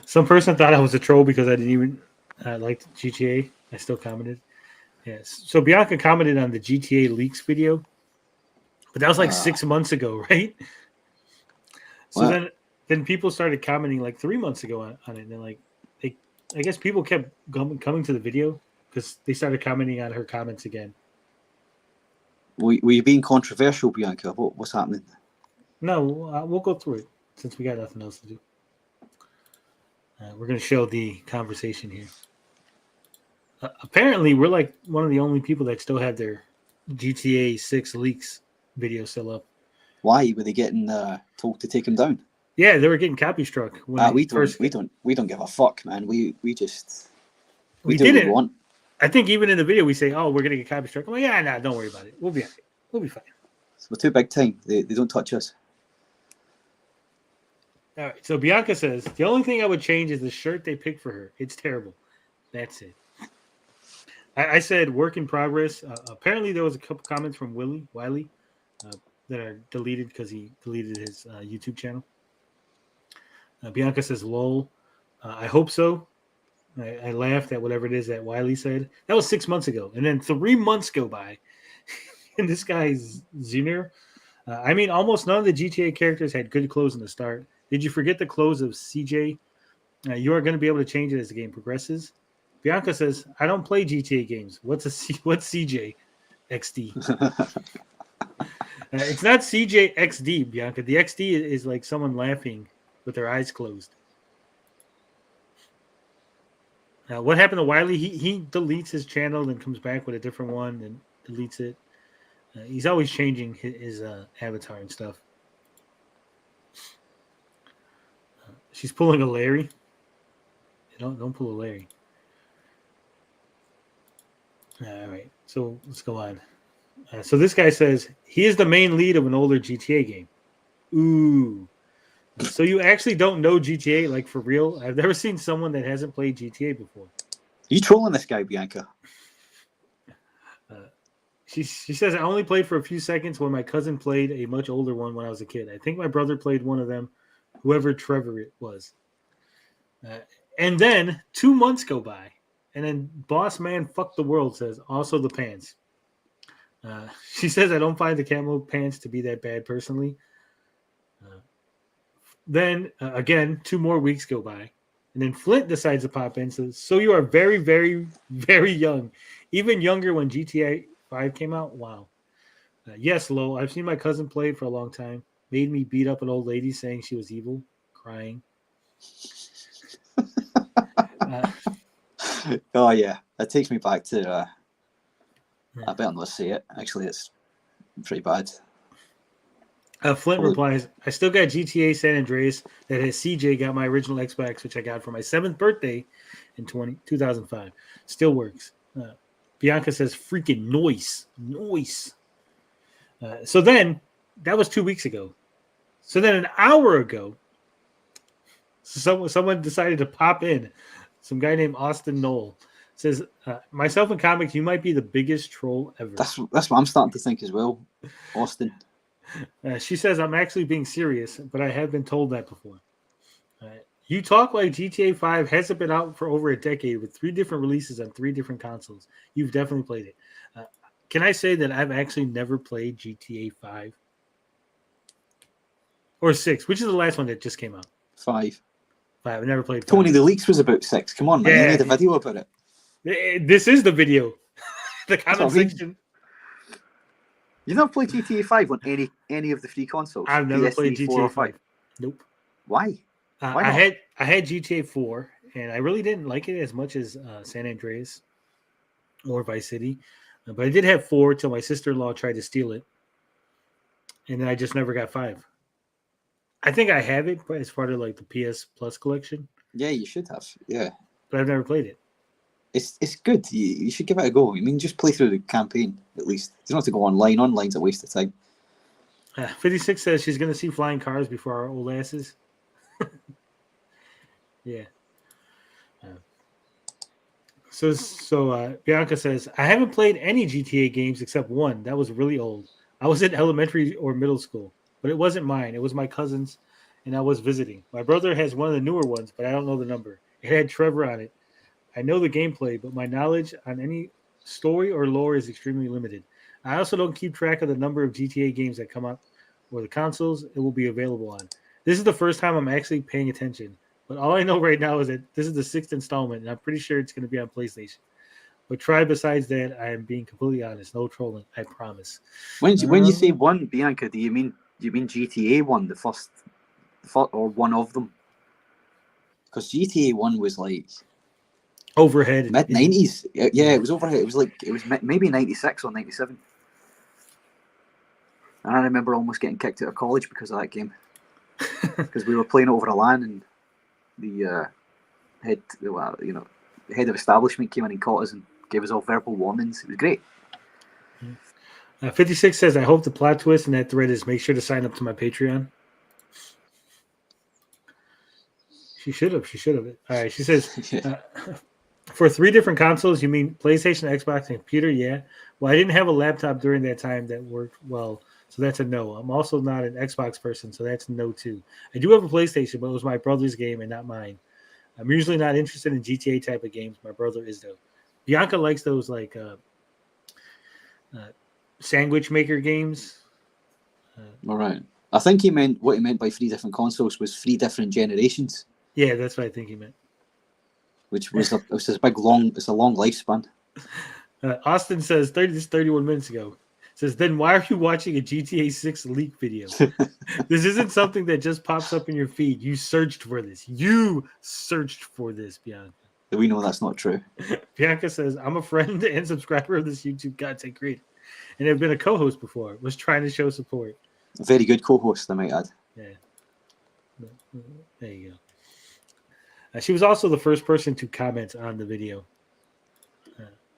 Some person thought I was a troll because I didn't even like GTA. I still commented. Yes. So Bianca commented on the GTA leaks video, but that was like 6 months ago, right? So then people started commenting like 3 months ago on it, and then like I guess people kept coming to the video because they started commenting on her comments again. Were you being controversial, Bianca? What's happening? No, we'll go through it since we got nothing else to do. We're going to show the conversation here. Apparently, we're like one of the only people that still have their GTA 6 leaks video still up. Why were they getting told to take them down? Yeah, they were getting copy struck. We don't give a fuck, man. We do did what it. we want. I think even in the video we say, "Oh, we're gonna get copy struck." I'm like, "Yeah, nah, don't worry about it. We'll be all right. We'll be fine." So we're too big time. They don't touch us. All right. So Bianca says the only thing I would change is the shirt they picked for her. It's terrible. That's it. I said work in progress. Apparently, there was a couple comments from Wiley, that are deleted because he deleted his YouTube channel. Bianca says, "Lol." I hope so. I laughed at whatever it is that Wiley said. That was 6 months ago, and then 3 months go by, and this guy's Zinner. I mean, almost none of the GTA characters had good clothes in the start. Did you forget the clothes of CJ? You are going to be able to change it as the game progresses. Bianca says, "I don't play GTA games. What's CJ XD?" It's not CJ XD, Bianca. The XD is like someone laughing with their eyes closed. What happened to Wiley? He deletes his channel, then comes back with a different one, and deletes it. He's always changing his avatar and stuff. She's pulling a Larry. Don't pull a Larry. All right, so let's go on. So this guy says he is the main lead of an older GTA game. Ooh. So you actually don't know GTA, like for real? I've never seen someone that hasn't played GTA before. You trolling this guy, Bianca? She says, "I only played for a few seconds when my cousin played a much older one when I was a kid. I think my brother played one of them, whoever Trevor it was." And then 2 months go by, and then Boss Man Fuck the World says, "Also the pants." She says, "I don't find the camo pants to be that bad personally." Then again, 2 more weeks go by, and then Flint decides to pop in and says, "So you are very, very, very young, even younger when GTA 5 came out? Wow." Yes, Lo, I've seen my cousin play it for a long time. Made me beat up an old lady saying she was evil, crying. Oh yeah, that takes me back to. I better not say it. Actually, it's pretty bad. Flint replies, "I still got GTA San Andreas that has CJ got my original Xbox, which I got for my 7th birthday in 2005. Still works." Bianca says, "Freaking noise. So then, that was 2 weeks ago. So then an hour ago, someone decided to pop in. Some guy named Austin Knoll says, "Myself in comics, you might be the biggest troll ever." That's what I'm starting to think as well, Austin. She says, "I'm actually being serious, but I have been told that before. You talk like GTA 5 hasn't been out for over a decade with 3 different releases on 3 different consoles. You've definitely played it. Can I say that I've actually never played GTA 5? Or 6, which is the last one that just came out? 5. I've never played 5. Tony the Leaks was about 6. Come on, man. Yeah. You made a video about it. This is the video. The comment what I mean. section. You've not played GTA 5 on any of the 3 consoles? I've never played PS3, 4, GTA or 5. Nope. Why? Why I not? had GTA 4, and I really didn't like it as much as San Andreas or Vice City. But I did have 4 till my sister-in-law tried to steal it. And then I just never got 5. I think I have it as part of like the PS Plus collection. Yeah, you should have. Yeah. But I've never played it. It's good. You should give it a go. I mean, just play through the campaign, at least. You don't have to go online. Online's a waste of time. 56 says she's going to see flying cars before our old asses. Yeah. So Bianca says, "I haven't played any GTA games except one. That was really old. I was in elementary or middle school, but it wasn't mine. It was my cousin's, and I was visiting. My brother has one of the newer ones, but I don't know the number. It had Trevor on it. I know the gameplay, but my knowledge on any story or lore is extremely limited. I also don't keep track of the number of GTA games that come out or the consoles it will be available on. This is the first time I'm actually paying attention. But all I know right now is that this is the 6th installment, and I'm pretty sure it's going to be on PlayStation. But try besides that, I am being completely honest. No trolling, I promise." When you say one, Bianca, do you mean GTA 1, the first, or one of them? Because GTA 1 was like Overhead. mid-90s. Yeah, it was overhead. It was maybe 96 or 97. And I remember almost getting kicked out of college because of that game. Because we were playing over a LAN, and the head of establishment came in and caught us and gave us all verbal warnings. It was great. 56 says, I hope the plot twist in that thread is make sure to sign up to my Patreon. She should have. All right. She says, for 3 different consoles, you mean PlayStation, Xbox, and computer? Yeah. Well, I didn't have a laptop during that time that worked well, so that's a no. I'm also not an Xbox person, so that's no too. I do have a PlayStation, but it was my brother's game and not mine. I'm usually not interested in GTA type of games. My brother is, though. Bianca likes those, like, sandwich maker games. All right. I think what he meant by 3 different consoles was 3 different generations. Yeah, that's what I think he meant. Which was a long lifespan. Austin says 31 minutes ago. Says, then why are you watching a GTA 6 leak video? This isn't something that just pops up in your feed. You searched for this. Bianca. We know that's not true. Bianca says, I'm a friend and subscriber of this YouTube content creator, and have been a co-host before. Was trying to show support. A very good co-host, I might add. Yeah. There you go. She was also the first person to comment on the video.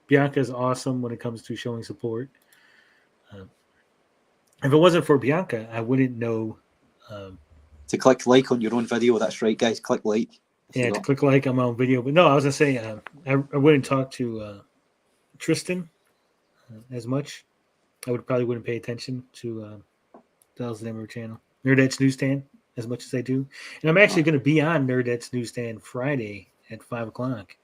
Bianca is awesome when it comes to showing support. If it wasn't for Bianca, I wouldn't know. To click like on your own video, that's right, guys. Click like. Yeah, to click like on my own video. But no, I was going to say, I wouldn't talk to Tristan as much. I probably wouldn't pay attention to Dallas Denver channel. Nerdette's Newsstand as much as I do. And I'm actually going to be on Nerdette's Newsstand Friday at 5 o'clock.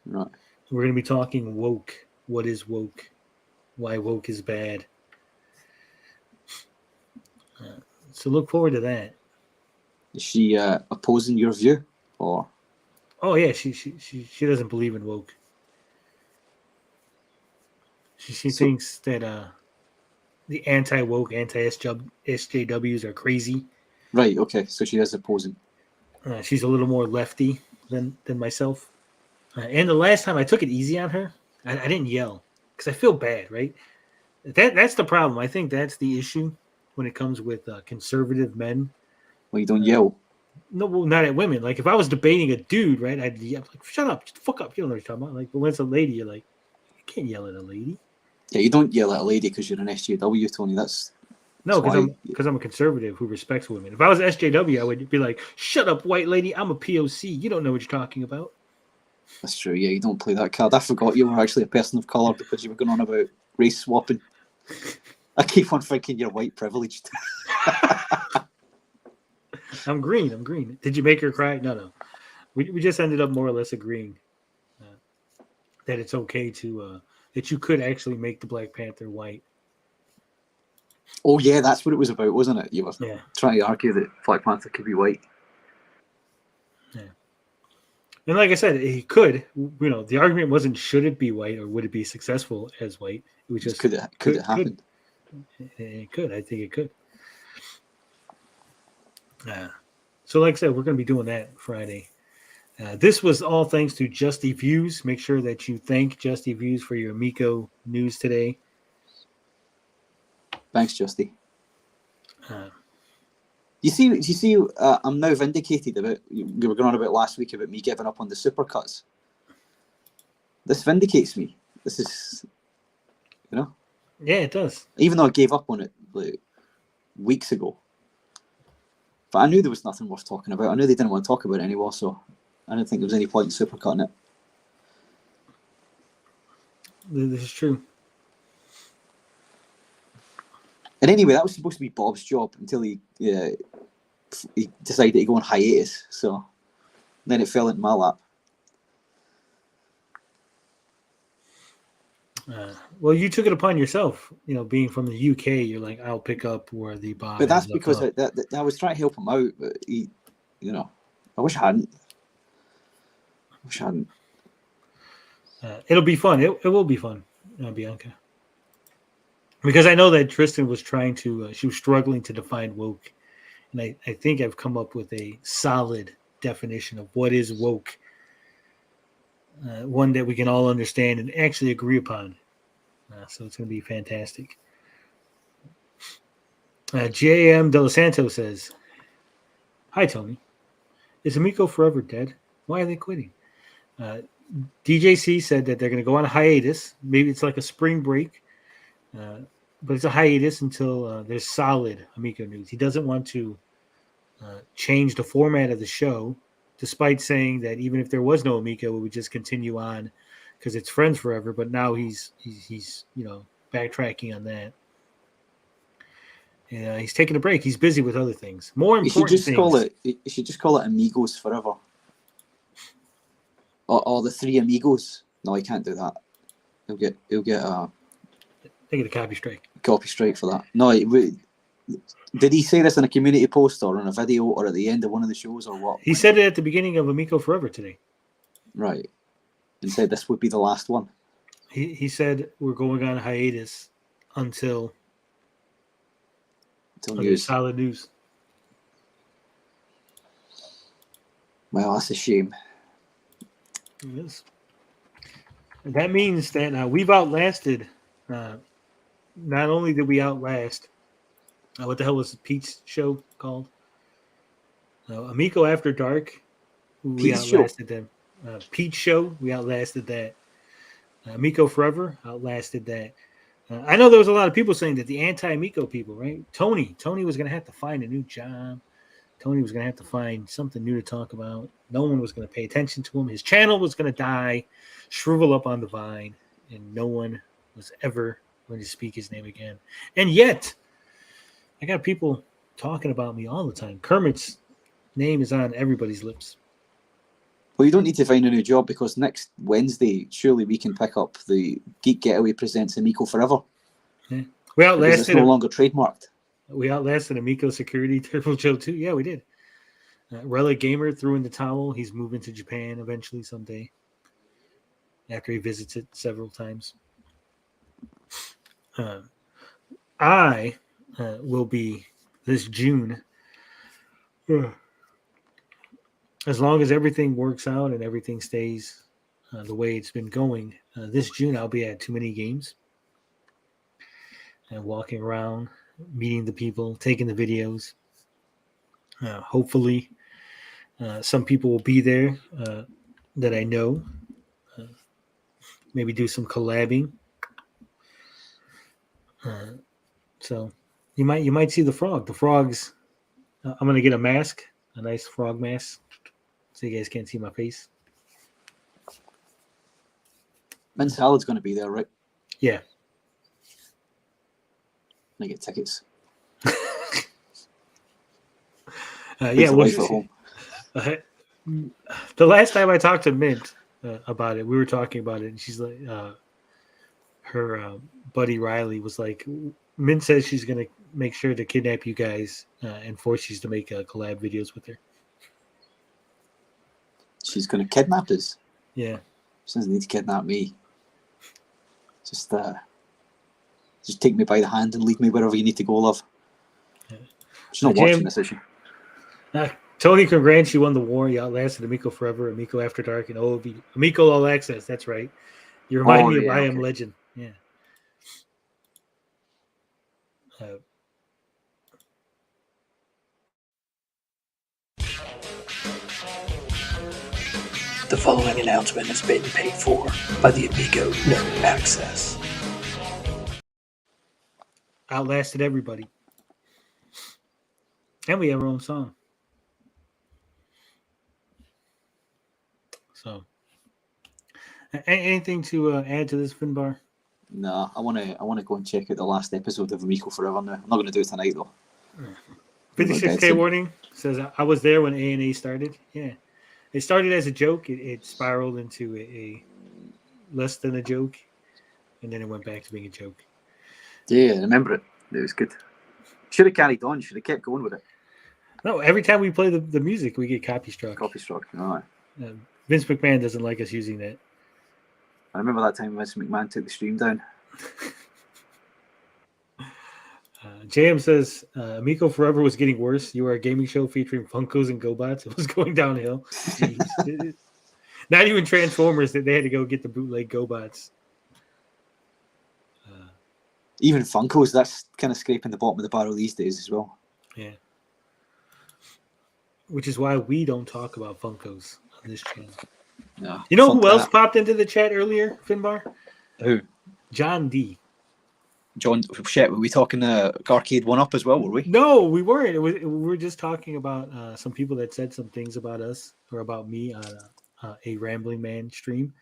Right. We're going to be talking woke. What is woke? Why woke is bad. So look forward to that. Is she opposing your view? Or oh yeah, she doesn't believe in woke. She thinks that the anti-woke, anti-SJWs are crazy. Right, okay. So she is opposing. She's a little more lefty than myself. And the last time I took it easy on her, I didn't yell because I feel bad, right? That's the problem. I think that's the issue when it comes with conservative men. Well, you don't yell. No, well, not at women. Like if I was debating a dude, right? I'd yell like, "Shut up, fuck up." You don't know what you're talking about. Like, but when it's a lady, you're like, you can't yell at a lady. Yeah, you don't yell at a lady because you're an SJW, Tony. That's because I'm a conservative who respects women. If I was SJW, I would be like, "Shut up, white lady. I'm a POC. You don't know what you're talking about." That's true. Yeah, you don't play that card. I forgot you were actually a person of color because you were going on about race swapping. I keep on thinking you're white privileged. I'm green. Did you make her cry? No. We just ended up more or less agreeing that it's okay to that you could actually make the Black Panther white. Oh yeah, that's what it was about, wasn't it? You were trying to argue that Black Panther could be white. Yeah. And like I said, he could. You know, the argument wasn't should it be white or would it be successful as white. It was just could it happen? It could. I think it could. So like I said, we're going to be doing that Friday. This was all thanks to Justy Views. Make sure that you thank Justy Views for your Amico news today. Thanks, Justy. You see, I'm now vindicated about, we were going on about last week about me giving up on the supercuts. This vindicates me. This is, Yeah, it does. Even though I gave up on it like weeks ago. But I knew there was nothing worth talking about. I knew they didn't want to talk about it anymore, so I didn't think there was any point in supercutting it. This is true. And anyway, that was supposed to be Bob's job until he decided to go on hiatus. So then it fell into my lap. Well, you took it upon yourself. Being from the UK, you're like, I'll pick up where the Bob. But that's because I was trying to help him out. But he, I wish I hadn't. It'll be fun. It will be fun, Bianca. Because I know that Tristan was trying to, she was struggling to define woke. And I think I've come up with a solid definition of what is woke. One that we can all understand and actually agree upon. So it's going to be fantastic. J.M. De Los Santos says, "Hi, Tony. Is Amico Forever dead? Why are they quitting? DJC said that they're going to go on a hiatus. Maybe it's like a spring break, but it's a hiatus until there's solid Amico news. He doesn't want to change the format of the show, despite saying that even if there was no Amico, we would just continue on because it's Friends Forever. But now he's backtracking on that. And he's taking a break. He's busy with other things. More important things. You should just call it Amigos Forever. Or the Three Amigos. No, he can't do that. He'll get a copy strike. Copy strike for that. No, did he say this in a community post or in a video or at the end of one of the shows or what? He said it at the beginning of Amico Forever today. Right. And said this would be the last one. He said we're going on hiatus until news. Solid news. Well, that's a shame. It is. That means that we've outlasted. Not only did we outlast, what the hell was Pete's show called? Amico After Dark. We outlasted them. Pete's show. We outlasted that. Amico Forever outlasted that. I know there was a lot of people saying that the anti-Amico people, right? Tony was going to have to find a new job. Tony was going to have to find something new to talk about. No one was going to pay attention to him. His channel was going to die, shrivel up on the vine, and no one was ever going to speak his name again. And yet, I got people talking about me all the time. Kermit's name is on everybody's lips. Well, you don't need to find a new job because next Wednesday, surely we can pick up the Geek Getaway Presents Amico Forever. Yeah. We outlasted it's no longer trademarked. We outlasted Amico Security Turbo Joe too. Yeah, we did. Relic Gamer threw in the towel. He's moving to Japan eventually someday after he visits it several times. I will be this June. As long as everything works out and everything stays the way it's been going, this June I'll be at Too Many Games and walking around, meeting the people, taking the videos. Hopefully, some people will be there that I know. Maybe do some collabing. So you might see the frog. The frogs. I'm gonna get a mask, a nice frog mask, so you guys can't see my face. Mint Salad's going to be there, right? Yeah. I get tickets. Yeah, the last time I talked to Mint about it, we were talking about it, and she's like, her buddy Riley was like, Mint says she's going to make sure to kidnap you guys and force you to make collab videos with her. She's going to kidnap us? Yeah. She doesn't need to kidnap me. Just take me by the hand and lead me wherever you need to go, love. Yeah. She's not watching this, is she? Tony, congrats, you won the war. You outlasted Amico Forever, Amico After Dark, and Amico All Access. That's right. You remind me of I Am Legend. Yeah. The following announcement has been paid for by the Amico No Access. Outlasted everybody. And we have our own song. So, anything to add to this, Finbar? No, I want to go and check out the last episode of Amico Forever now. I'm not going to do it tonight, though. 56K warning says, I was there when A&A started. Yeah. It started as a joke. It spiraled into a less than a joke. And then it went back to being a joke. Yeah, I remember it. It was good. Should have carried on. Should have kept going with it. No, every time we play the music, we get copy struck. Copy struck. Oh. Vince McMahon doesn't like us using that. I remember that time Vince McMahon took the stream down. JM says, Amico Forever was getting worse. You were a gaming show featuring Funkos and GoBots. It was going downhill. Not even Transformers, that they had to go get the bootleg GoBots. Even Funkos, that's kind of scraping the bottom of the barrel these days as well. Yeah. Which is why we don't talk about Funkos on this channel. Yeah. You know Fuck who else that. popped into the chat earlier, Finbar? Who? John D. John, shit, were we talking Arcade 1-Up as well, were we? No, we weren't. We were just talking about some people that said some things about us or about me on a Rambling Man stream.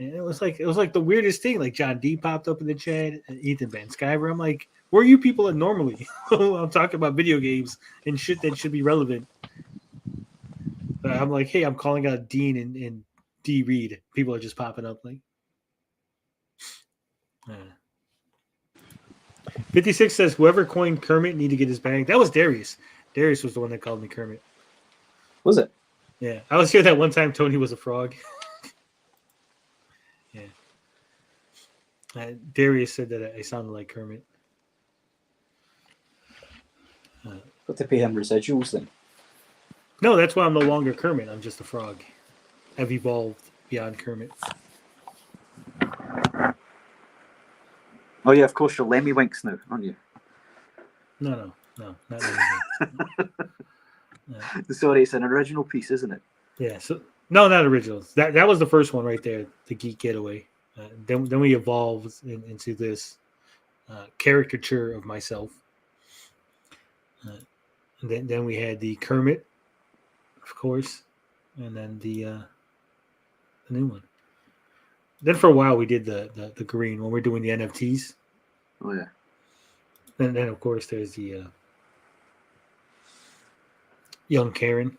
And it was like the weirdest thing. Like John D popped up in the chat, Ethan Van Skyver. I'm like, where are you people at normally? I'm talking about video games and shit that should be relevant. But I'm like, hey, I'm calling out Dean and D Reed. People are just popping up like. 56 says whoever coined Kermit need to get his bag. That was Darius. Darius was the one that called me Kermit. Was it? Yeah, I was here that one time. Tony was a frog. Yeah. Darius said that I sounded like Kermit. Got to pay him residuals then. No, that's why I'm no longer Kermit. I'm just a frog. I've evolved beyond Kermit. Oh yeah, of course you're Lemmy Winks now, aren't you? No, not anything. Sorry, it's an original piece, isn't it? Yeah. So no, not originals. That was the first one right there. The Geek Getaway. Then we evolved into this caricature of myself. And then we had the Kermit, of course, and then the new one. Then for a while we did the green when we're doing the NFTs. Oh yeah. And then of course there's the young Karen.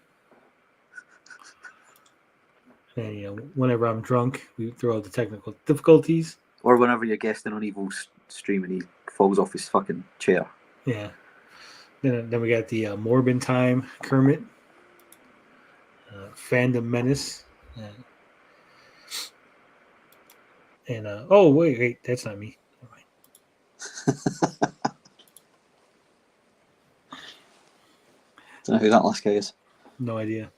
And whenever I'm drunk, we throw out the technical difficulties. Or whenever you're guesting on Evil's stream and he falls off his fucking chair. Yeah. Then we got the Morbin Time Kermit, Fandom Menace, and oh wait, that's not me. Don't know who that last guy is. No idea.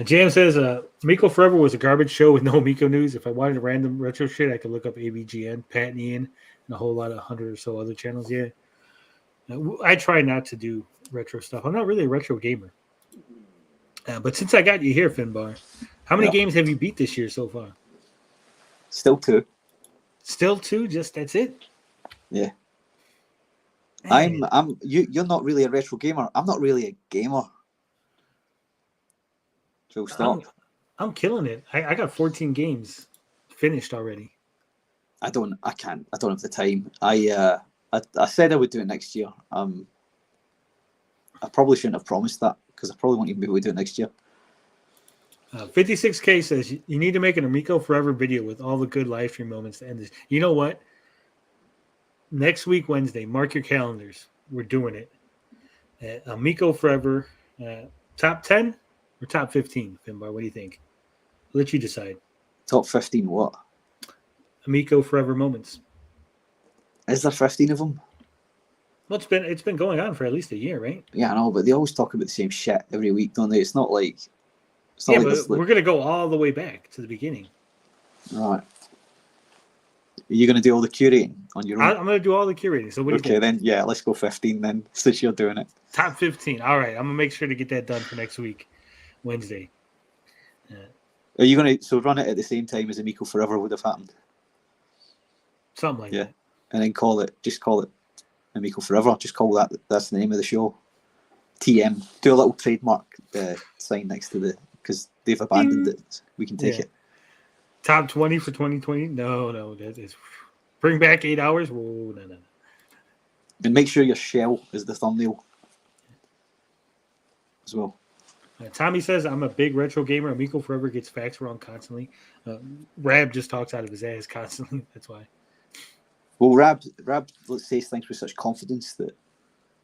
Jam says Amico Forever was a garbage show with no Amico news. If I wanted random retro shit, I could look up ABGN, Pat and Ian, and a whole lot of 100 or so other channels. Yeah. I try not to do retro stuff. I'm not really a retro gamer. But since I got you here, Finbar, how many games have you beat this year so far? Still 2. Still 2? Just that's it? Yeah. Man. You're not really a retro gamer. I'm not really a gamer. Full stop. I'm killing it. I got 14 games finished already. I don't have the time. I said I would do it next year. I probably shouldn't have promised that because I probably won't even be able to do it next year. 56K says you need to make an Amico Forever video with all the good live stream moments to end this. You know what? Next week, Wednesday, mark your calendars. We're doing it. Amico Forever, top 10 or top 15, Finbar? What do you think? I'll let you decide. Top 15 what? Amico Forever moments. Is there 15 of them? Well, it's been going on for at least a year, right? Yeah, I know, but they always talk about the same shit every week, don't they? It's not like... Yeah, but we're going to go all the way back to the beginning. All right. Are you going to do all the curating on your own? I'm going to do all the curating. So what do you think? Then, yeah, let's go 15 then, since you're doing it. Top 15. All right, I'm going to make sure to get that done for next week, Wednesday. Are you going to run it at the same time as Amico Forever would have happened? Something like that. And then call it Amico Forever. Just call that's the name of the show. TM. Do a little trademark sign next to because they've abandoned it. We can take it. Top 20 for 2020? No, that is bring back 8 hours. Whoa, no. And make sure your shell is the thumbnail as well. Tommy says I'm a big retro gamer. Amico Forever gets facts wrong constantly. Rab just talks out of his ass constantly. That's why. Well, Rab says things with such confidence that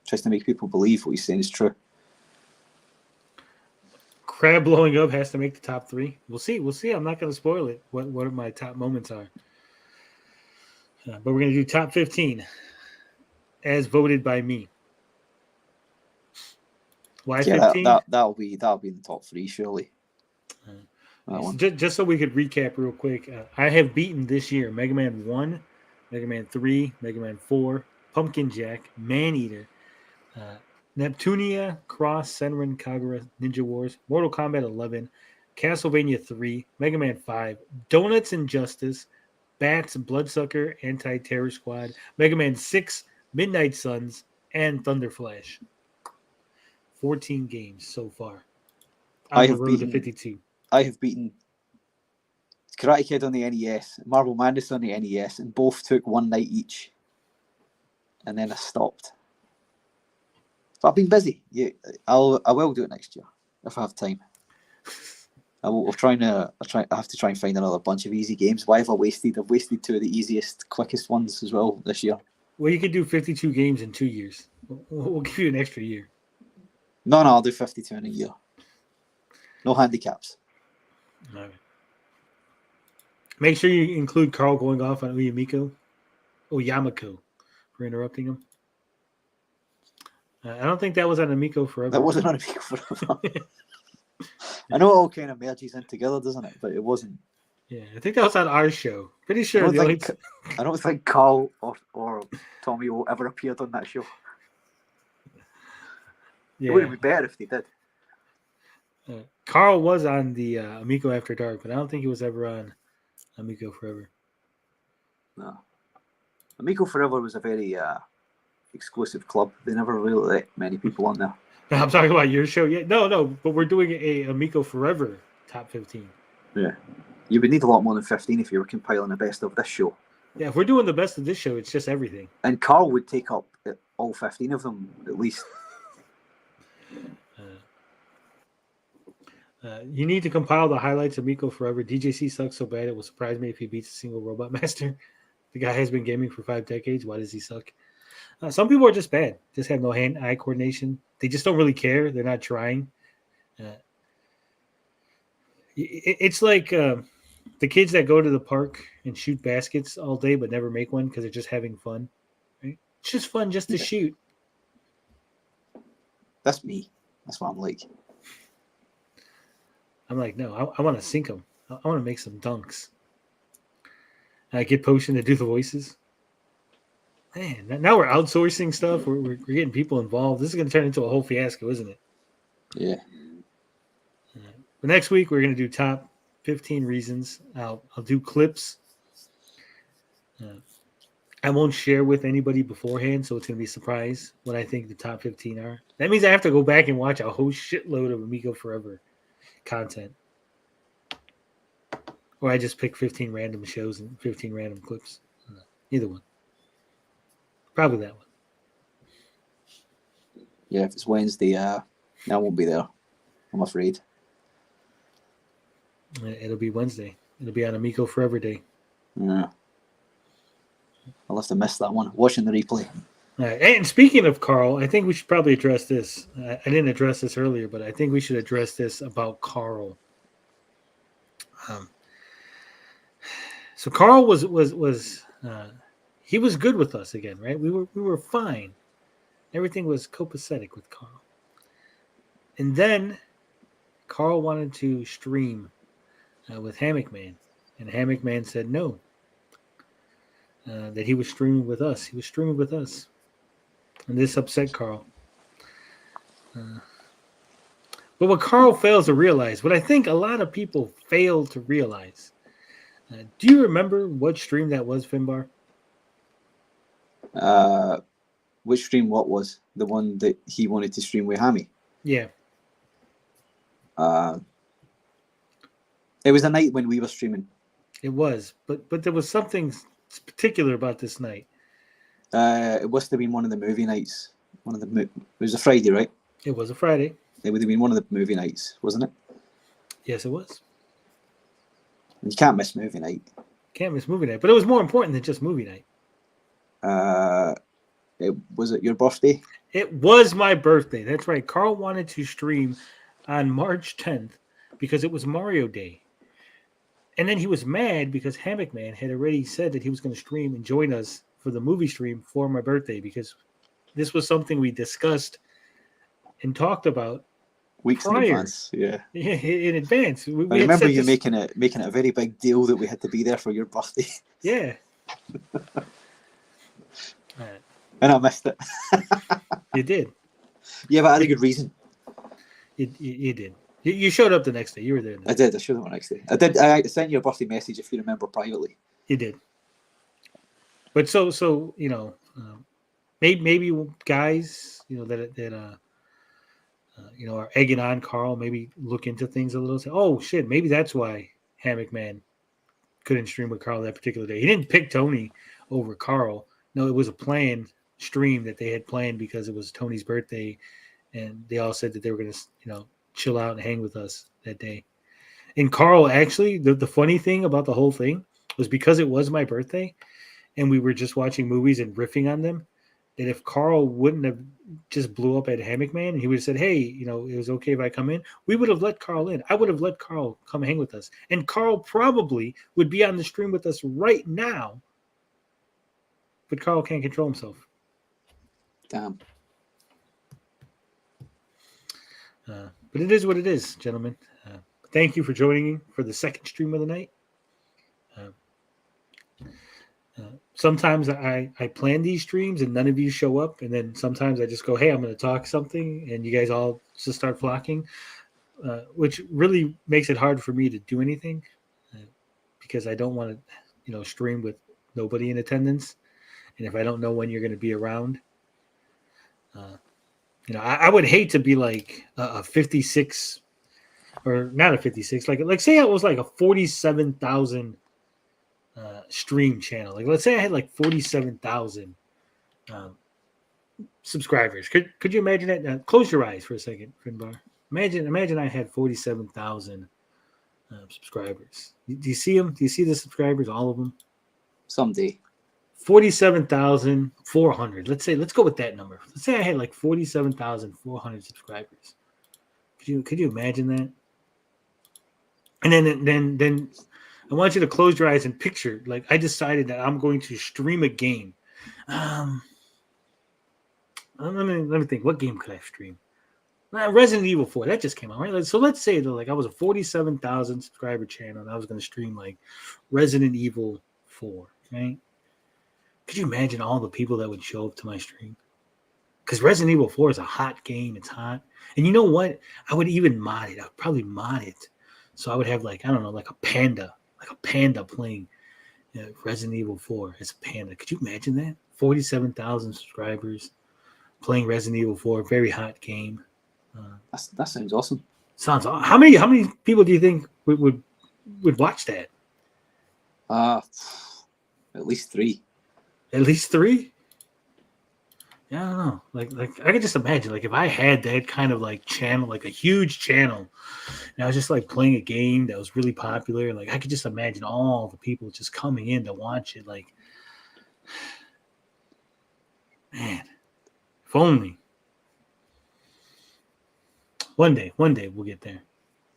tries to make people believe what he's saying is true. Crab blowing up has to make the top 3. We'll see. I'm not going to spoil it. What my top moments are. But we're going to do top 15 as voted by me. Why 15? That'll be in the top 3 surely. Just so we could recap real quick, I have beaten this year Mega Man 1, Mega Man 3, Mega Man 4, Pumpkin Jack, Man-Eater, Neptunia, Cross, Senran, Kagura, Ninja Wars, Mortal Kombat 11, Castlevania 3, Mega Man 5, Donuts and Justice, Bats, Bloodsucker, Anti-Terror Squad, Mega Man 6, Midnight Suns, and Thunder Flash. 14 games so far. On the road to 52. I have beaten Karate Kid on the NES, Marvel Madness on the NES, and both took one night each. And then I stopped. But I've been busy. Yeah, I will do it next year if I have time. I have to try and find another bunch of easy games. Why have I wasted? I've wasted 2 of the easiest, quickest ones as well this year. Well, you could do 52 games in 2 years. We'll give you an extra year. No, I'll do 52 in a year. No handicaps. All right. Make sure you include Carl going off on Yamiko, for interrupting him. I don't think that was on Amico Forever. That wasn't on Amico Forever. I know it all kind of merges in together, doesn't it? But it wasn't. Yeah, I think that was on our show. Pretty sure. I don't think Carl or Tommy will ever appeared on that show. Yeah. It would be better if they did. Carl was on the Amico After Dark, but I don't think he was ever on Amico Forever. No. Amico Forever was a very exclusive club. They never really let many people on there. I'm talking about your show. Yeah, no, but we're doing a Amico Forever top 15. Yeah. You would need a lot more than 15 if you were compiling the best of this show. Yeah, if we're doing the best of this show, it's just everything. And Carl would take up all 15 of them, at least. You need to compile the highlights of Amico Forever. DJC sucks so bad it will surprise me if he beats a single Robot Master. The guy has been gaming for 5 decades. Why does he suck? Some people are just bad. Just have no hand-eye coordination. They just don't really care. They're not trying. It's like the kids that go to the park and shoot baskets all day but never make one because they're just having fun. Right? It's just fun just to shoot. That's me. That's what I'm like. I'm like, no, I want to sink them. I want to make some dunks. I get Potion to do the voices. Man, now we're outsourcing stuff. We're getting people involved. This is going to turn into a whole fiasco, isn't it? Yeah. But next week, we're going to do top 15 reasons. I'll do clips. I won't share with anybody beforehand, so it's going to be a surprise what I think the top 15 are. That means I have to go back and watch a whole shitload of Amico Forever content. Or I just pick 15 random shows and 15 random clips. Either one. Probably that one. Yeah, if it's Wednesday, I won't be there. I'm afraid. It'll be Wednesday. It'll be on Amico Forever Day. Yeah. I'll have to miss that one. Watching the replay. All right. And speaking of Carl, I think we should probably address this. I didn't address this earlier, but I think we should address this about Carl. So Carl was he was good with us again, right? We were fine. Everything was copacetic with Carl. And then Carl wanted to stream with Hammock Man, and Hammock Man said no. That he was streaming with us. He was streaming with us. And this upset Carl. But what Carl fails to realize, what I think a lot of people fail to realize, do you remember what stream that was, Finbar? Which stream what was? The one that he wanted to stream with Hammy? Yeah. It was a night when we were streaming. It was. But there was something particular about this night. It must have been one of the movie nights. It was a Friday, right? It was a Friday. It would have been one of the movie nights, wasn't it? Yes, it was. You can't miss movie night. Can't miss movie night. But it was more important than just movie night. Was it your birthday? It was my birthday. That's right. Carl wanted to stream on March 10th because it was Mario Day. And then he was mad because Hammock Man had already said that he was going to stream and join us for the movie stream for my birthday because this was something we discussed and talked about weeks prior. In advance. Yeah, in advance. I remember you making it a very big deal that we had to be there for your birthday. Yeah. And I missed it. You did. Yeah, but I had a good reason. You did. You showed up the next day. You were there. I did. I showed up the next day. I did. I sent you a birthday message, if you remember, privately. You did. But so maybe guys, that are egging on Carl, maybe look into things a little. Say, oh shit, maybe that's why Hammock Man couldn't stream with Carl that particular day. He didn't pick Tony over Carl. No, it was a planned stream that they had planned because it was Tony's birthday, and they all said that they were going to, chill out and hang with us that day. And Carl, actually, the funny thing about the whole thing was because it was my birthday, and we were just watching movies and riffing on them. That if Carl wouldn't have just blew up at Hammock Man, and he would have said, "Hey, it was okay if I come in," we would have let Carl in. I would have let Carl come hang with us, and Carl probably would be on the stream with us right now. But Carl can't control himself. Damn. But it is what it is, gentlemen. Thank you for joining me for the second stream of the night. Sometimes I plan these streams and none of you show up, and then sometimes I just go, hey, I'm going to talk something, and you guys all just start flocking, which really makes it hard for me to do anything because I don't want to, stream with nobody in attendance, and if I don't know when you're going to be around, I would hate to be like a 56 or not a 56, like say it was like a 47,000 stream channel. Like let's say I had like 47,000 subscribers. Could you imagine that? Close your eyes for a second, Finbar. Imagine I had 47,000 subscribers. Do you see them? Do you see the subscribers? All of them? Someday. 47,400. Let's go with that number. Let's say I had like 47,400 subscribers. Could you imagine that? And then I want you to close your eyes and picture, like, I decided that I'm going to stream a game. Let me think. What game could I stream? Resident Evil 4. That just came out, right? So let's say that, like, I was a 47,000 subscriber channel, and I was going to stream, like, Resident Evil 4, right? Could you imagine all the people that would show up to my stream? Because Resident Evil 4 is a hot game. It's hot. And you know what? I would even mod it. I would probably mod it. So I would have, like, I don't know, like a panda playing Resident Evil 4 as a panda. Could you imagine that? 47,000 subscribers playing Resident Evil 4, very hot game. That sounds awesome. Sounds awesome. How many people do you think would watch that? At least 3. At least 3? Yeah, I don't know. Like I could just imagine, like, if I had that kind of like channel, like a huge channel, and I was just like playing a game that was really popular, like I could just imagine all the people just coming in to watch it. Like, man, if only. One day we'll get there.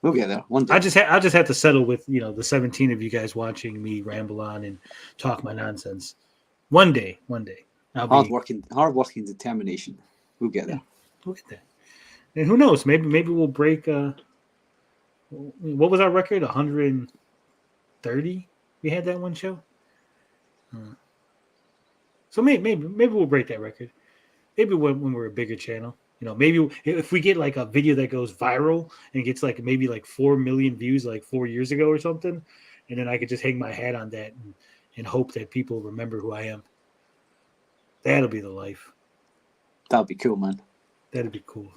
We'll get there. One day. I just have to settle with the 17 of you guys watching me ramble on and talk my nonsense. One day. Hard working determination. We'll get there. We'll get there. And who knows? Maybe we'll break. What was our record? 130. We had that one show. So maybe we'll break that record. Maybe when we're a bigger channel. Maybe if we get like a video that goes viral and gets like maybe like 4 million views like 4 years ago or something, and then I could just hang my hat on that and hope that people remember who I am. That'll be the life. That'll be cool, man. That'd be cool.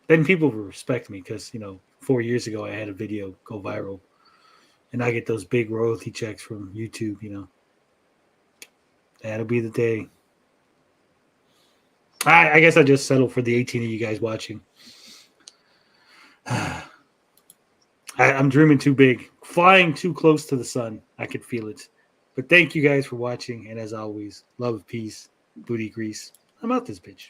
Then people will respect me because 4 years ago I had a video go viral, and I get those big royalty checks from YouTube. That'll be the day. I guess I just settled for the 18 of you guys watching. I'm dreaming too big, flying too close to the sun. I could feel it. But thank you guys for watching, and as always, love, peace, booty grease. I'm out this bitch.